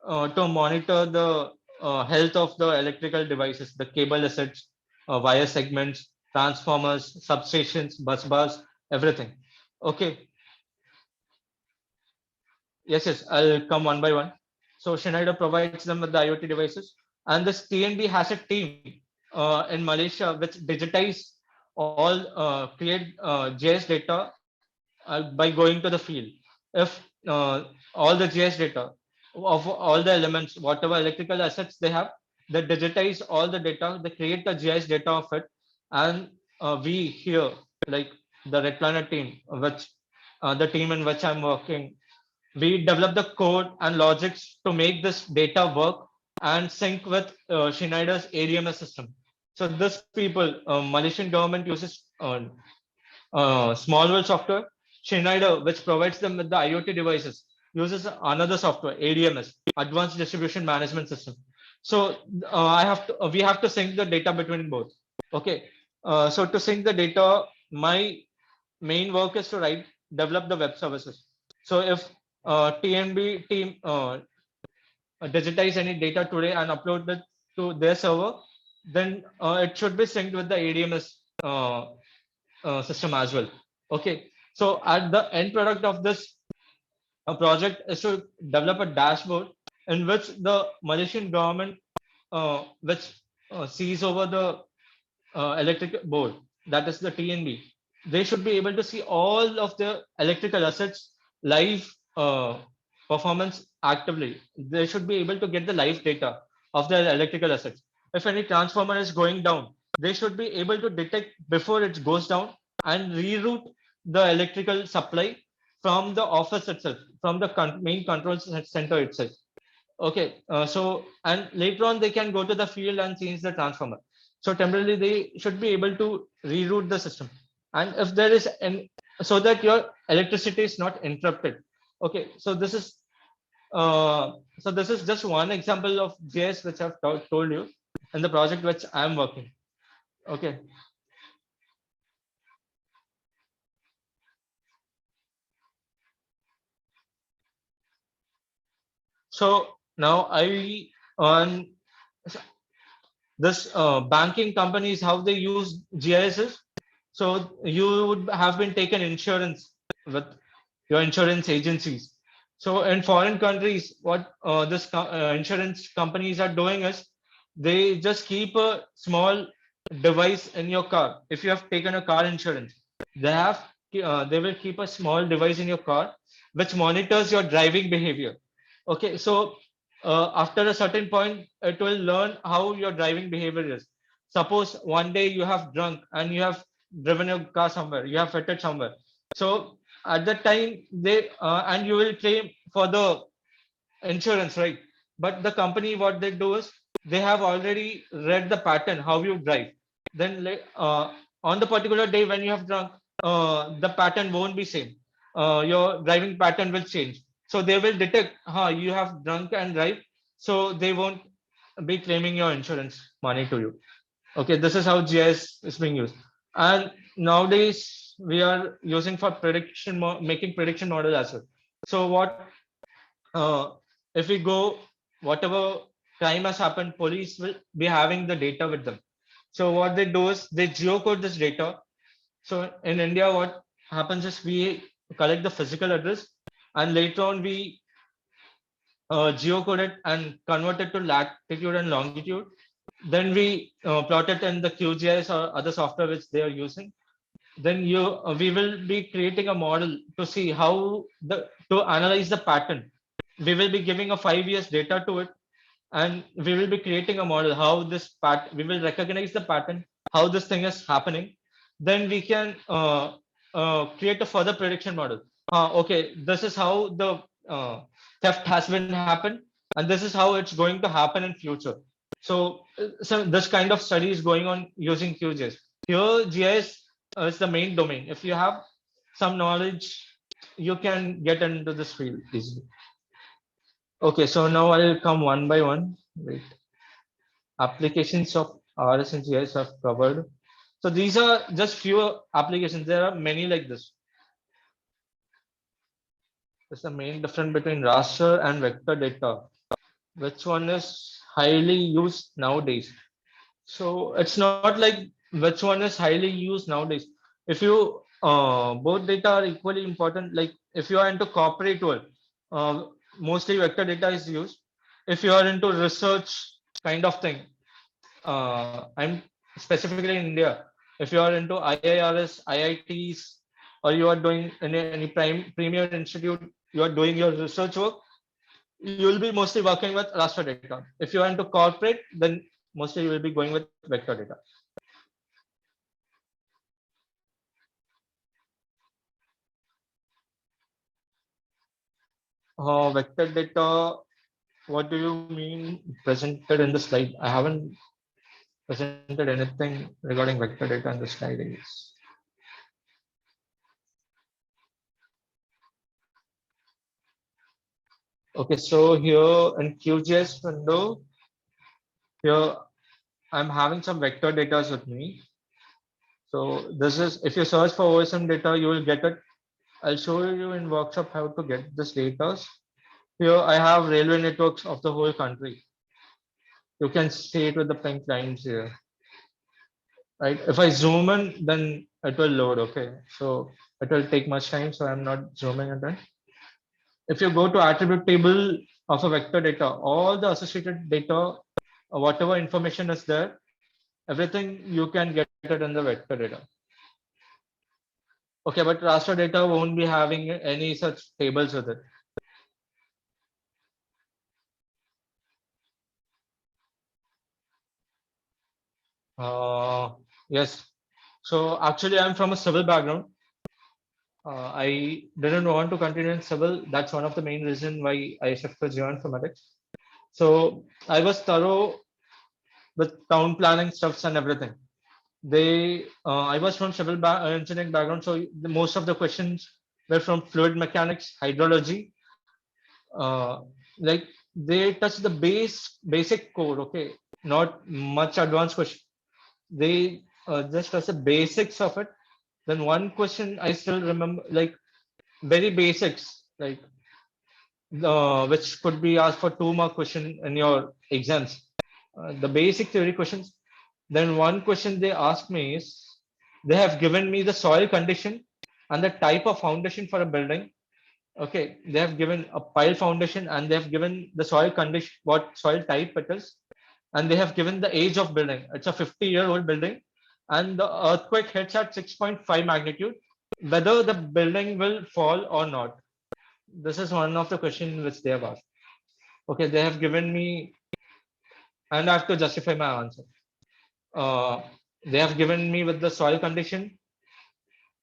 to monitor the health of the electrical devices, the cable assets, wire segments, transformers, substations, bus bars, everything. Okay. Yes, I'll come one by one. So Schneider provides them with the IoT devices, and this TNB has a team in Malaysia which digitize all, create GIS data by going to the field. If all the GIS data of all the elements, whatever electrical assets they have, they digitize all the data, they create the GIS data of it, and we here, like the Red Planet team, which the team in which I'm working, we develop the code and logics to make this data work and sync with Schneider's ADMS system. So this people, Malaysian government uses small world software. Schneider, which provides them with the IoT devices, uses another software, ADMS, Advanced Distribution Management System. So we have to sync the data between both. Okay. So to sync the data, my main work is to develop the web services. So if TNB team digitize any data today and upload it to their server, then it should be synced with the ADMS system as well. Okay, so at the end product of this project is to develop a dashboard in which the Malaysian government, which sees over the electric board, that is the TNB, they should be able to see all of the electrical assets live performance actively. They should be able to get the live data of the electrical assets. If any transformer is going down, they should be able to detect before it goes down and reroute the electrical supply from the office itself, from the main control center itself. Okay, so and later on they can go to the field and change the transformer. So temporarily they should be able to reroute the system, and if there is an so that your electricity is not interrupted. Okay, so this is just one example of GIS which I've told you in the project which I'm working. Okay, so now I on this banking companies how they use GIS. So you would have been taken insurance with your insurance agencies. So in foreign countries, what this insurance companies are doing is they just keep a small device in your car. If you have taken a car insurance, they will keep a small device in your car which monitors your driving behavior. Okay, so after a certain point, it will learn how your driving behavior is. Suppose one day you have drunk and you have driven your car somewhere, you have hit it somewhere. So at that time, and you will claim for the insurance, right? But the company, what they do is they have already read the pattern how you drive. Then on the particular day when you have drunk, the pattern won't be same. Your driving pattern will change. So they will detect, you have drunk and drive. So they won't be claiming your insurance money to you. Okay, this is how GIS is being used. And nowadays we are using for making prediction model as well. So what uh, if we go, whatever crime has happened, police will be having the data with them. So what they do is they geocode this data. So in India, what happens is we collect the physical address and later on we geocode it and convert it to latitude and longitude. Then we plot it in the QGIS or other software which they are using. Then we will be creating a model to see how to analyze the pattern. We will be giving a 5 years data to it, and we will be creating a model how we will recognize the pattern, how this thing is happening. Then we can create a further prediction model. Okay, this is how the theft has been happened, and this is how it's going to happen in future. So this kind of study is going on using QGIS. Here GIS is the main domain. If you have some knowledge, you can get into this field easily. Okay, so now I'll come one by one. Wait. Applications of RS and GIS have covered. So these are just few applications. There are many like this. That's the main difference between raster and vector data. Which one is highly used nowadays? So it's not like which one is highly used nowadays. If you both data are equally important. Like if you are into corporate world, uh, mostly vector data is used. If you are into research kind of thing, I'm specifically in India. If you are into IIRS, IITs, or you are doing any premier institute, you are doing your research work, you will be mostly working with raster data. If you are into corporate, then mostly you will be going with vector data. Vector data, what do you mean presented in the slide? I haven't presented anything regarding vector data in the slide. I guess. Okay, so here in QGIS window, here I'm having some vector data with me. So this is, if you search for OSM data, you will get it. I'll show you in workshop how to get this data. Here I have railway networks of the whole country. You can see it with the pink lines here, right? If I zoom in, then it will load. Okay, so it will take much time, so I'm not zooming it in. If you go to attribute table of a vector data, all the associated data, whatever information is there, everything you can get it in the vector data. Okay, but raster data won't be having any such tables with it. Yes. So actually, I'm from a civil background. I didn't want to continue in civil. That's one of the main reason why I shifted to geoinformatics. So I was thorough with town planning stuffs and everything. I was from civil engineering background, so most of the questions were from fluid mechanics, hydrology. Uh, like they touch the basic core. Okay, not much advanced question. They just touch the basics of it. Then one question I still remember, like very basics, like which could be asked for 2 mark question in your exams. The basic theory questions. Then one question they asked me is, they have given me the soil condition and the type of foundation for a building. Okay, they have given a pile foundation and they have given the soil condition, what soil type it is, and they have given the age of building. It's a 50-year-old building, and the earthquake hits at 6.5 magnitude. Whether the building will fall or not. This is one of the questions which they have asked. Okay, they have given me, and I have to justify my answer. Uh, they have given me with the soil condition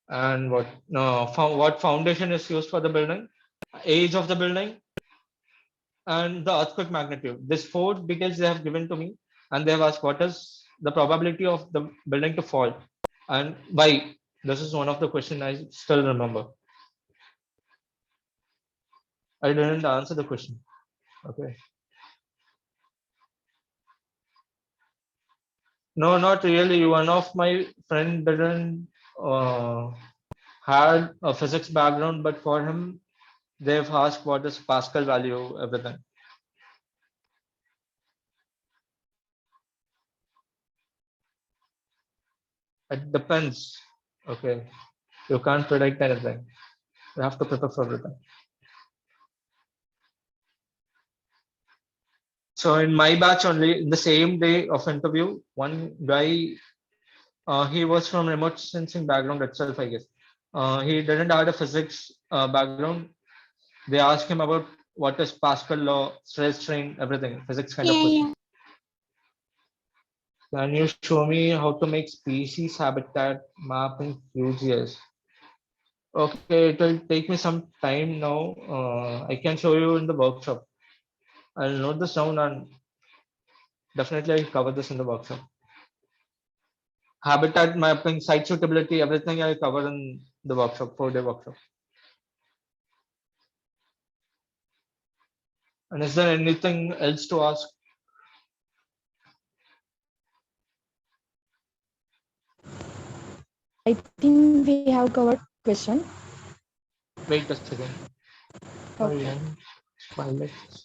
and what foundation is used for the building, age of the building, and the earthquake magnitude. These 4 details they have given to me, and they have asked what is the probability of the building to fall and why. This is one of the questions I still remember. I didn't answer the question. Okay. No, not really. One of my friend didn't uh, had a physics background, but for him, they've asked what is Pascal value, everything. It depends. Okay. You can't predict anything. You have to prepare for everything. So in my batch only, in the same day of interview, one guy, he was from remote sensing background itself, I guess. He didn't have a physics background. They asked him about what is Pascal law, stress strain, everything, physics kind of question. Can you show me how to make species habitat map in QGIS? Okay, it will take me some time now. I can show you in the workshop. I'll note this down and definitely I'll cover this in the workshop. Habitat mapping, site suitability, everything I'll cover in the workshop, 4-day workshop. And is there anything else to ask? I think we have covered question. Wait a second. Okay. Pilots.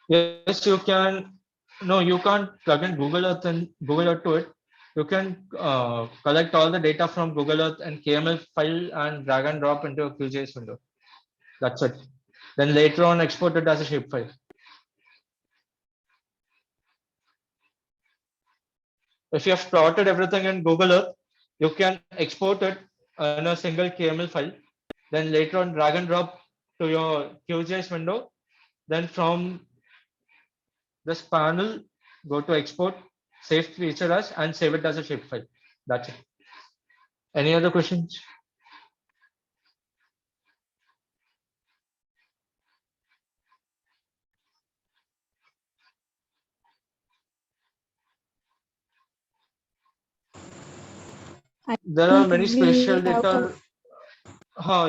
Yes, you can. No, you can't plug in Google Earth and Google Earth to it. You can collect all the data from Google Earth and KML file and drag and drop into a QGIS window. That's it. Then later on export it as a shapefile. If you have plotted everything in Google Earth, you can export it in a single KML file. Then later on drag and drop to your QGIS window. Then from this panel, go to export, save feature as, and save it as a shapefile. That's it. Any other questions? There are many we spatial have data.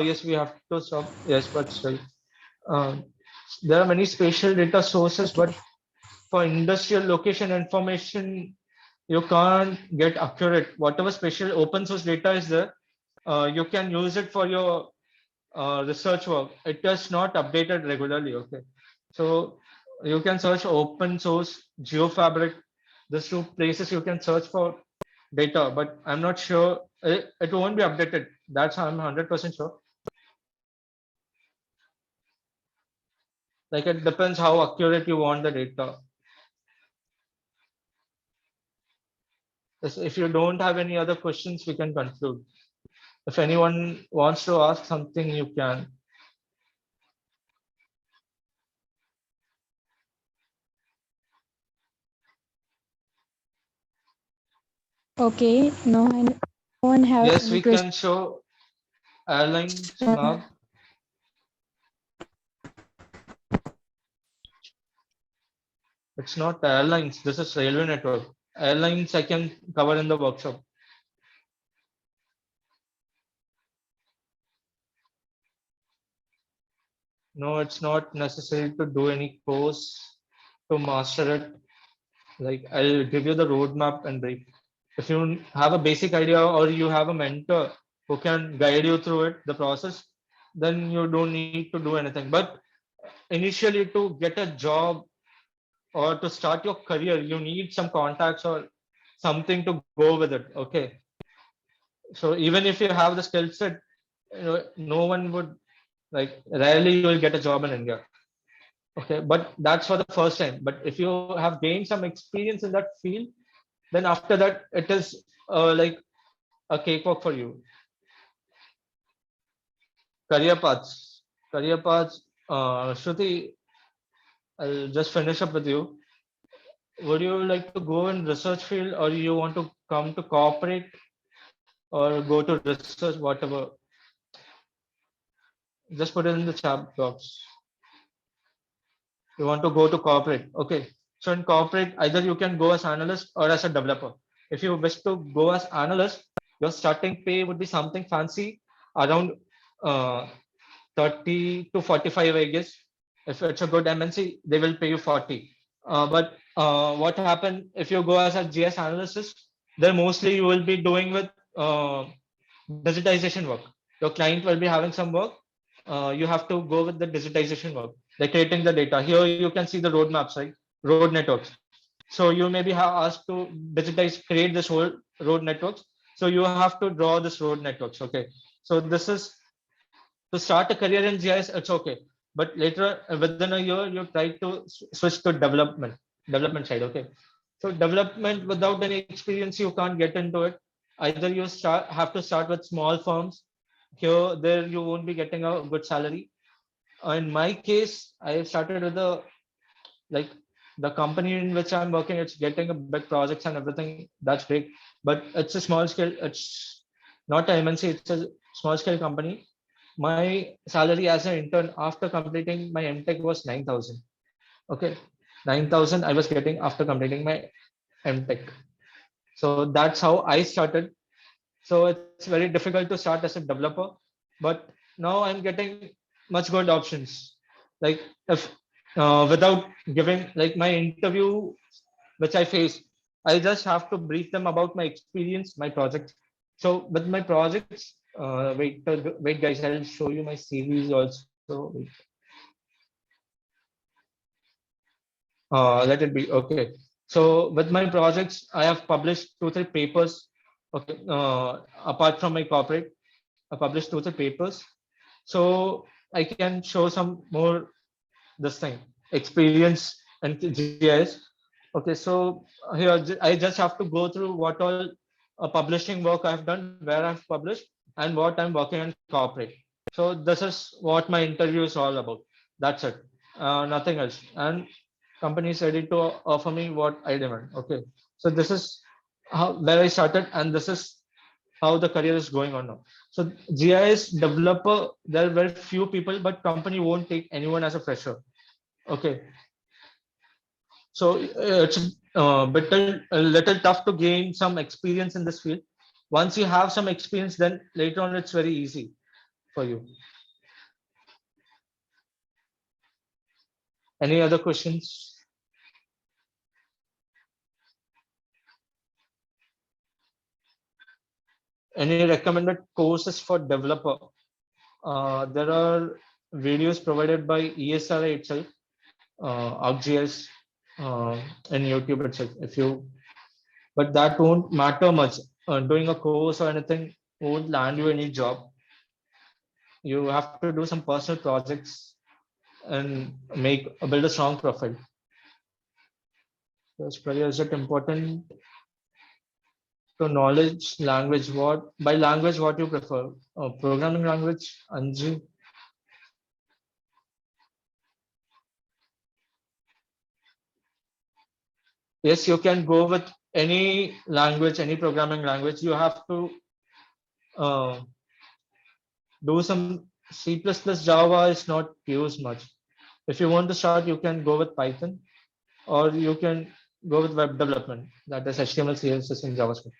Yes, we have to stop. Yes, but still, um, there are many spatial data sources, okay. but for industrial location information, you can't get accurate. Whatever spatial open source data is there, you can use it for your research work. It is not updated regularly. Okay, so you can search open source, GeoFabric. These two places you can search for data, but I'm not sure it won't be updated. That's I'm 100% sure. Like it depends how accurate you want the data. If you don't have any other questions, we can conclude. If anyone wants to ask something, you can. Okay, no one have Yes, any we question. can show airlines now. It's not airlines. This is railway network. Airlines I can cover in the workshop. No, it's not necessary to do any course to master it. Like I'll give you the roadmap and brief. If you have a basic idea or you have a mentor who can guide you through it, the process, then you don't need to do anything. But initially to get a job or to start your career, you need some contacts or something to go with it. Okay. So even if you have the skill set, no one would like rarely you will get a job in India. Okay, but that's for the first time. But if you have gained some experience in that field, then after that it is like a cakewalk for you. Career paths, career paths. Shruti, I'll just finish up with you. Would you like to go in research field, or you want to come to corporate, or go to research, whatever? Just put it in the chat box. You want to go to corporate. Okay. So in corporate, either you can go as analyst or as a developer. If you wish to go as analyst, your starting pay would be something fancy around uh, 30 to 45, I guess. If it's a good MNC, they will pay you 40. But what happened if you go as a GS analyst? Then mostly you will be doing with digitization work. Your client will be having some work. You have to go with the digitization work, like creating the data. Here you can see the roadmaps, right? Road networks. So you maybe have asked to digitize, create this whole road networks. So you have to draw this road networks. Okay. So this is to start a career in GIS. It's okay, but later within a year you try to switch to development side. Okay. So development without any experience, you can't get into it. Either you have to start with small firms. Here, there you won't be getting a good salary. In my case, I started with like the company in which I'm working. It's getting a big projects and everything. That's great, but it's a small scale. It's not a MNC. It's a small scale company. My salary as an intern after completing my MTech was 9,000. Okay, 9,000 I was getting after completing my MTech. So that's how I started. So it's very difficult to start as a developer, but now I'm getting much good options. Like if without giving like my interview, which I face, I just have to brief them about my experience, my projects. So with my projects, wait guys, I'll show you my CVs also. Wait. Let it be okay. So with my projects, I have published 2 3 papers. Okay, apart from my corporate, I published 2 3 papers. So I can show some more this thing experience and GIS. Okay, so here I just have to go through what all publishing work I've done, where I've published, and what I'm working on corporate. So this is what my interview is all about. That's it, nothing else. And companies ready to offer me what I demand. Okay, so this is how where I started, and this is how the career is going on now. So GIS developer, there are very few people, but company won't take anyone as a fresher. Okay, so it's a little tough to gain some experience in this field. once you have some experience, then later on it's very easy for you. Any other questions? Any recommended courses for developer? There are videos provided by ESRI itself, ArcGIS, and YouTube itself. But that won't matter much. Doing a course or anything won't land you any job. You have to do some personal projects and build a strong profile. First prayer, is it important to knowledge language? What by language what you prefer? Programming language, Anju? Yes, you can go with any language, any programming language. You have to uh, do some C++. Java is not used much. If you want to start, you can go with Python, or you can go with web development, that is HTML, CSS, and JavaScript.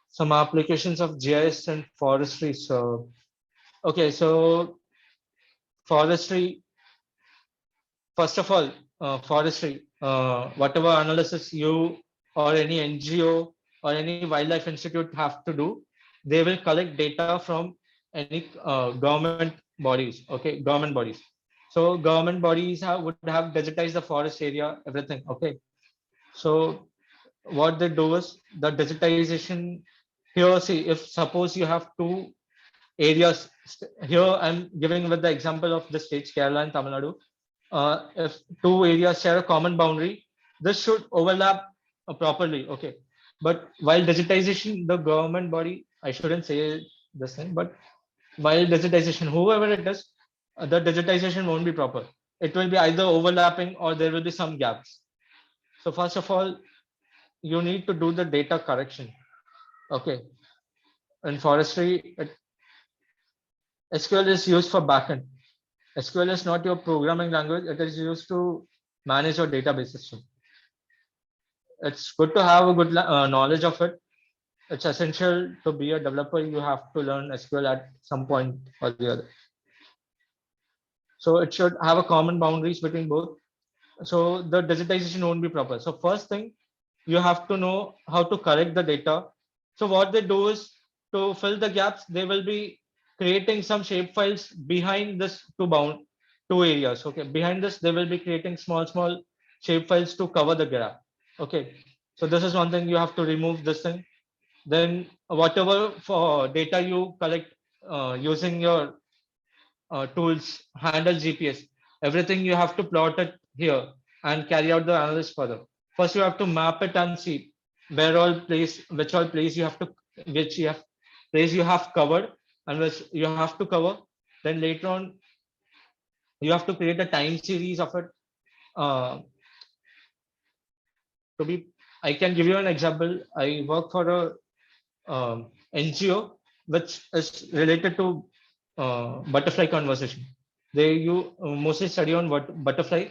Some applications of GIS and forestry. So, okay, so forestry, first of all, forestry, whatever analysis you or any NGO or any wildlife institute have to do, they will collect data from any government bodies. Okay, government bodies. So government bodies would have digitized the forest area, everything. Okay, so what they do is the digitization here. See, if suppose you have two areas here, I'm giving with the example of the states Kerala and Tamil Nadu. If two areas share a common boundary, this should overlap properly. Okay, but while digitization, the government body, I shouldn't say this thing, but while digitization, whoever it is, the digitization won't be proper. It will be either overlapping or there will be some gaps. So first of all, you need to do the data correction. Okay, in forestry, SQL is used for backend. SQL is not your programming language. It is used to manage your database system. It's good to have a good knowledge of it. It's essential to be a developer. You have to learn SQL at some point or the other. So it should have a common boundaries between both. So the digitization won't be proper. So first thing, you have to know how to correct the data. So what they do is, to fill the gaps, they will be creating some shape files behind this two areas. Okay, behind this they will be creating small shape files to cover the gap. Okay, so this is one thing. You have to remove this thing. Then whatever for data you collect using your tools, handle GPS, everything you have to plot it here and carry out the analysis further. First, you have to map it and see which all place you have to, which you have place you have covered and which you have to cover. Then later on, you have to create a time series of it. Uh, to be, I can give you an example. I work for a NGO which is related to butterfly conservation. You mostly study on what butterfly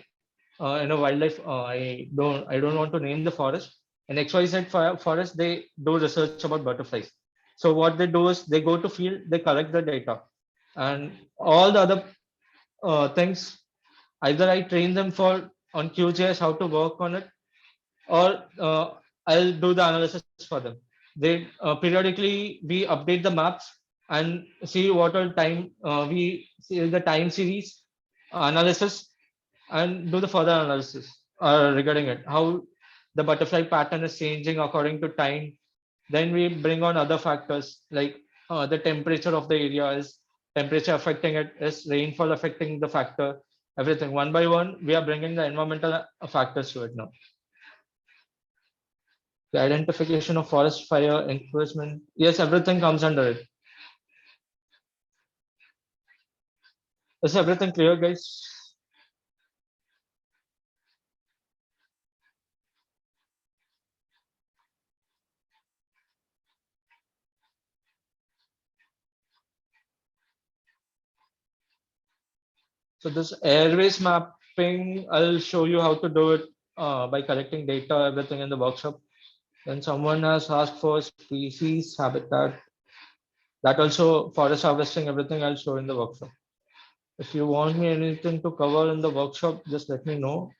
in a wildlife. I don't want to name the forest. In XYZ forest, they do research about butterflies. So what they do is they go to field, they collect the data, and all the other things. Either I train them for on QGIS how to work on it, or I'll do the analysis for them. They periodically we update the maps and see what all time we see the time series analysis and do the further analysis regarding it, how the butterfly pattern is changing according to time. Then we bring on other factors like the temperature of the area, is temperature affecting it, is rainfall affecting the factor, everything one by one we are bringing the environmental factors to it now. The identification of forest fire, enforcement. Yes, everything comes under it. Is everything clear, guys? So this airways mapping mapping, I'll show you how to do it by collecting data, everything in the workshop. Then someone has asked for species, habitat, that also forest harvesting, everything I'll show in the workshop. If you want me anything to cover in the workshop, just let me know.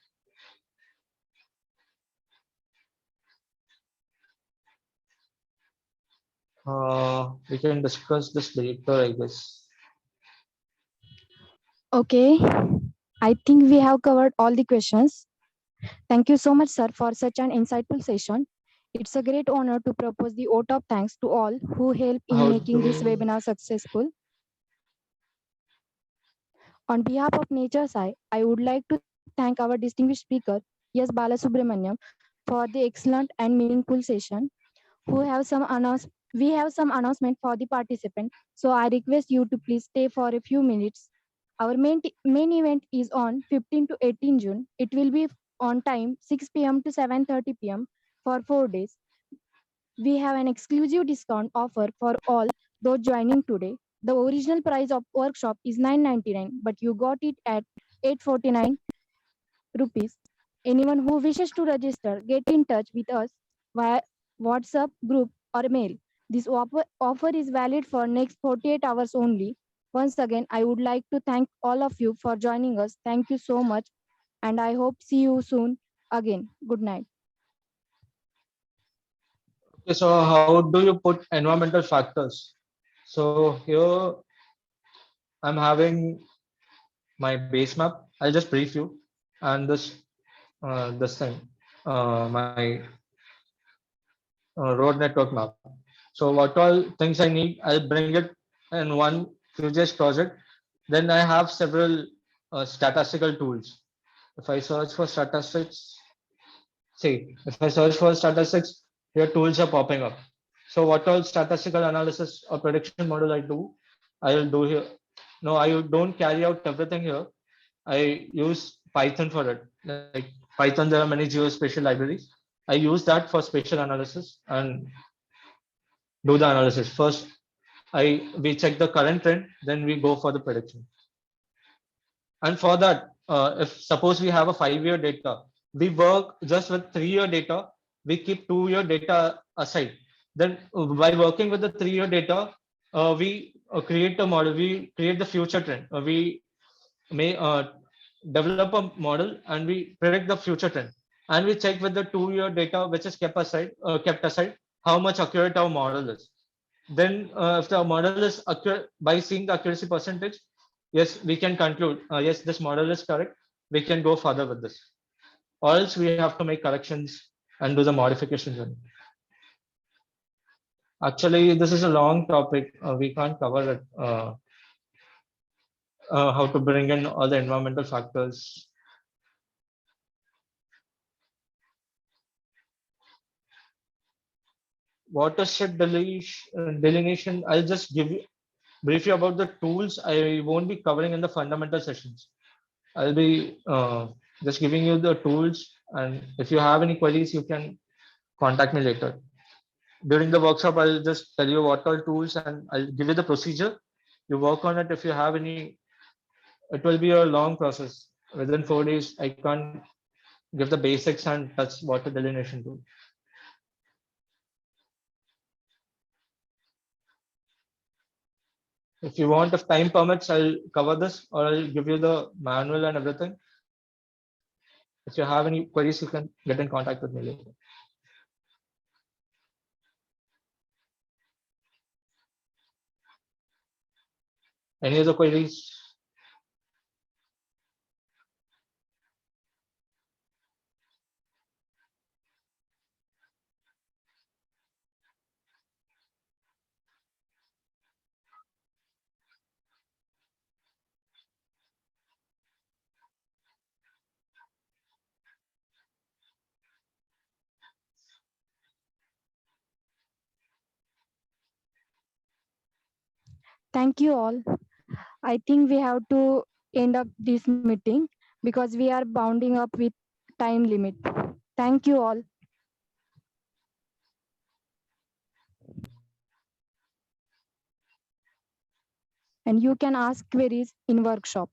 We can discuss this later, I guess. Okay, I think we have covered all the questions. Thank you so much, sir, for such an insightful session. It's a great honor to propose the vote of thanks to all who helped in How making this to webinar successful. On behalf of Nature's Eye, I would like to thank our distinguished speaker, yes, Balasubramaniam, for the excellent and meaningful session. Who have some announce We have some announcement for the participant, so I request you to please stay for a few minutes. Our main event is on 15 to 18 June. It will be on time 6 p.m. to 7:30 p.m. for 4 days. We have an exclusive discount offer for all those joining today. The original price of workshop is 999, but you got it at 849 rupees. Anyone who wishes to register, get in touch with us via WhatsApp group or mail. This offer is valid for next 48 hours only. Once again, I would like to thank all of you for joining us. Thank you so much, and I hope see you soon again. Good night. Okay, so how do you put environmental factors? So here I'm having my base map. I'll just brief you, and this thing, my road network map. So what all things I need, I'll bring it in one QGIS project. Then I have several statistical tools. If I search for statistics, see, if I search for statistics, your tools are popping up. So what all statistical analysis or prediction model I do, I'll do here. No, I don't carry out everything here. I use Python for it. Like Python, there are many geospatial libraries. I use that for spatial analysis and do the analysis. First, we check the current trend, then we go for the prediction. And for that, if suppose we have a 5-year data, we work just with 3-year data. We keep 2-year data aside. Then by working with the 3-year data, we create a model. We create the future trend. We may develop a model and we predict the future trend. And we check with the 2-year data which is kept aside, how much accurate our model is. Then if the model is accurate, by seeing the accuracy percentage, yes, we can conclude, yes, this model is correct. We can go further with this. Or else we have to make corrections and do the modifications. Actually, this is a long topic. We can't cover it. How to bring in all the environmental factors. Watershed delineation. I'll just brief you about the tools. I won't be covering in the fundamental sessions. I'll be just giving you the tools, and if you have any queries, you can contact me later. During the workshop, I'll just tell you what all tools, and I'll give you the procedure. You work on it. If you have any, it will be a long process. Within 4 days, I can't give the basics and touch water delineation tool. If you want, if time permits, I'll cover this, or I'll give you the manual and everything. If you have any queries, you can get in contact with me later. Any other queries? Thank you all. I think we have to end up this meeting because we are bounding up with time limit. Thank you all. And you can ask queries in workshop.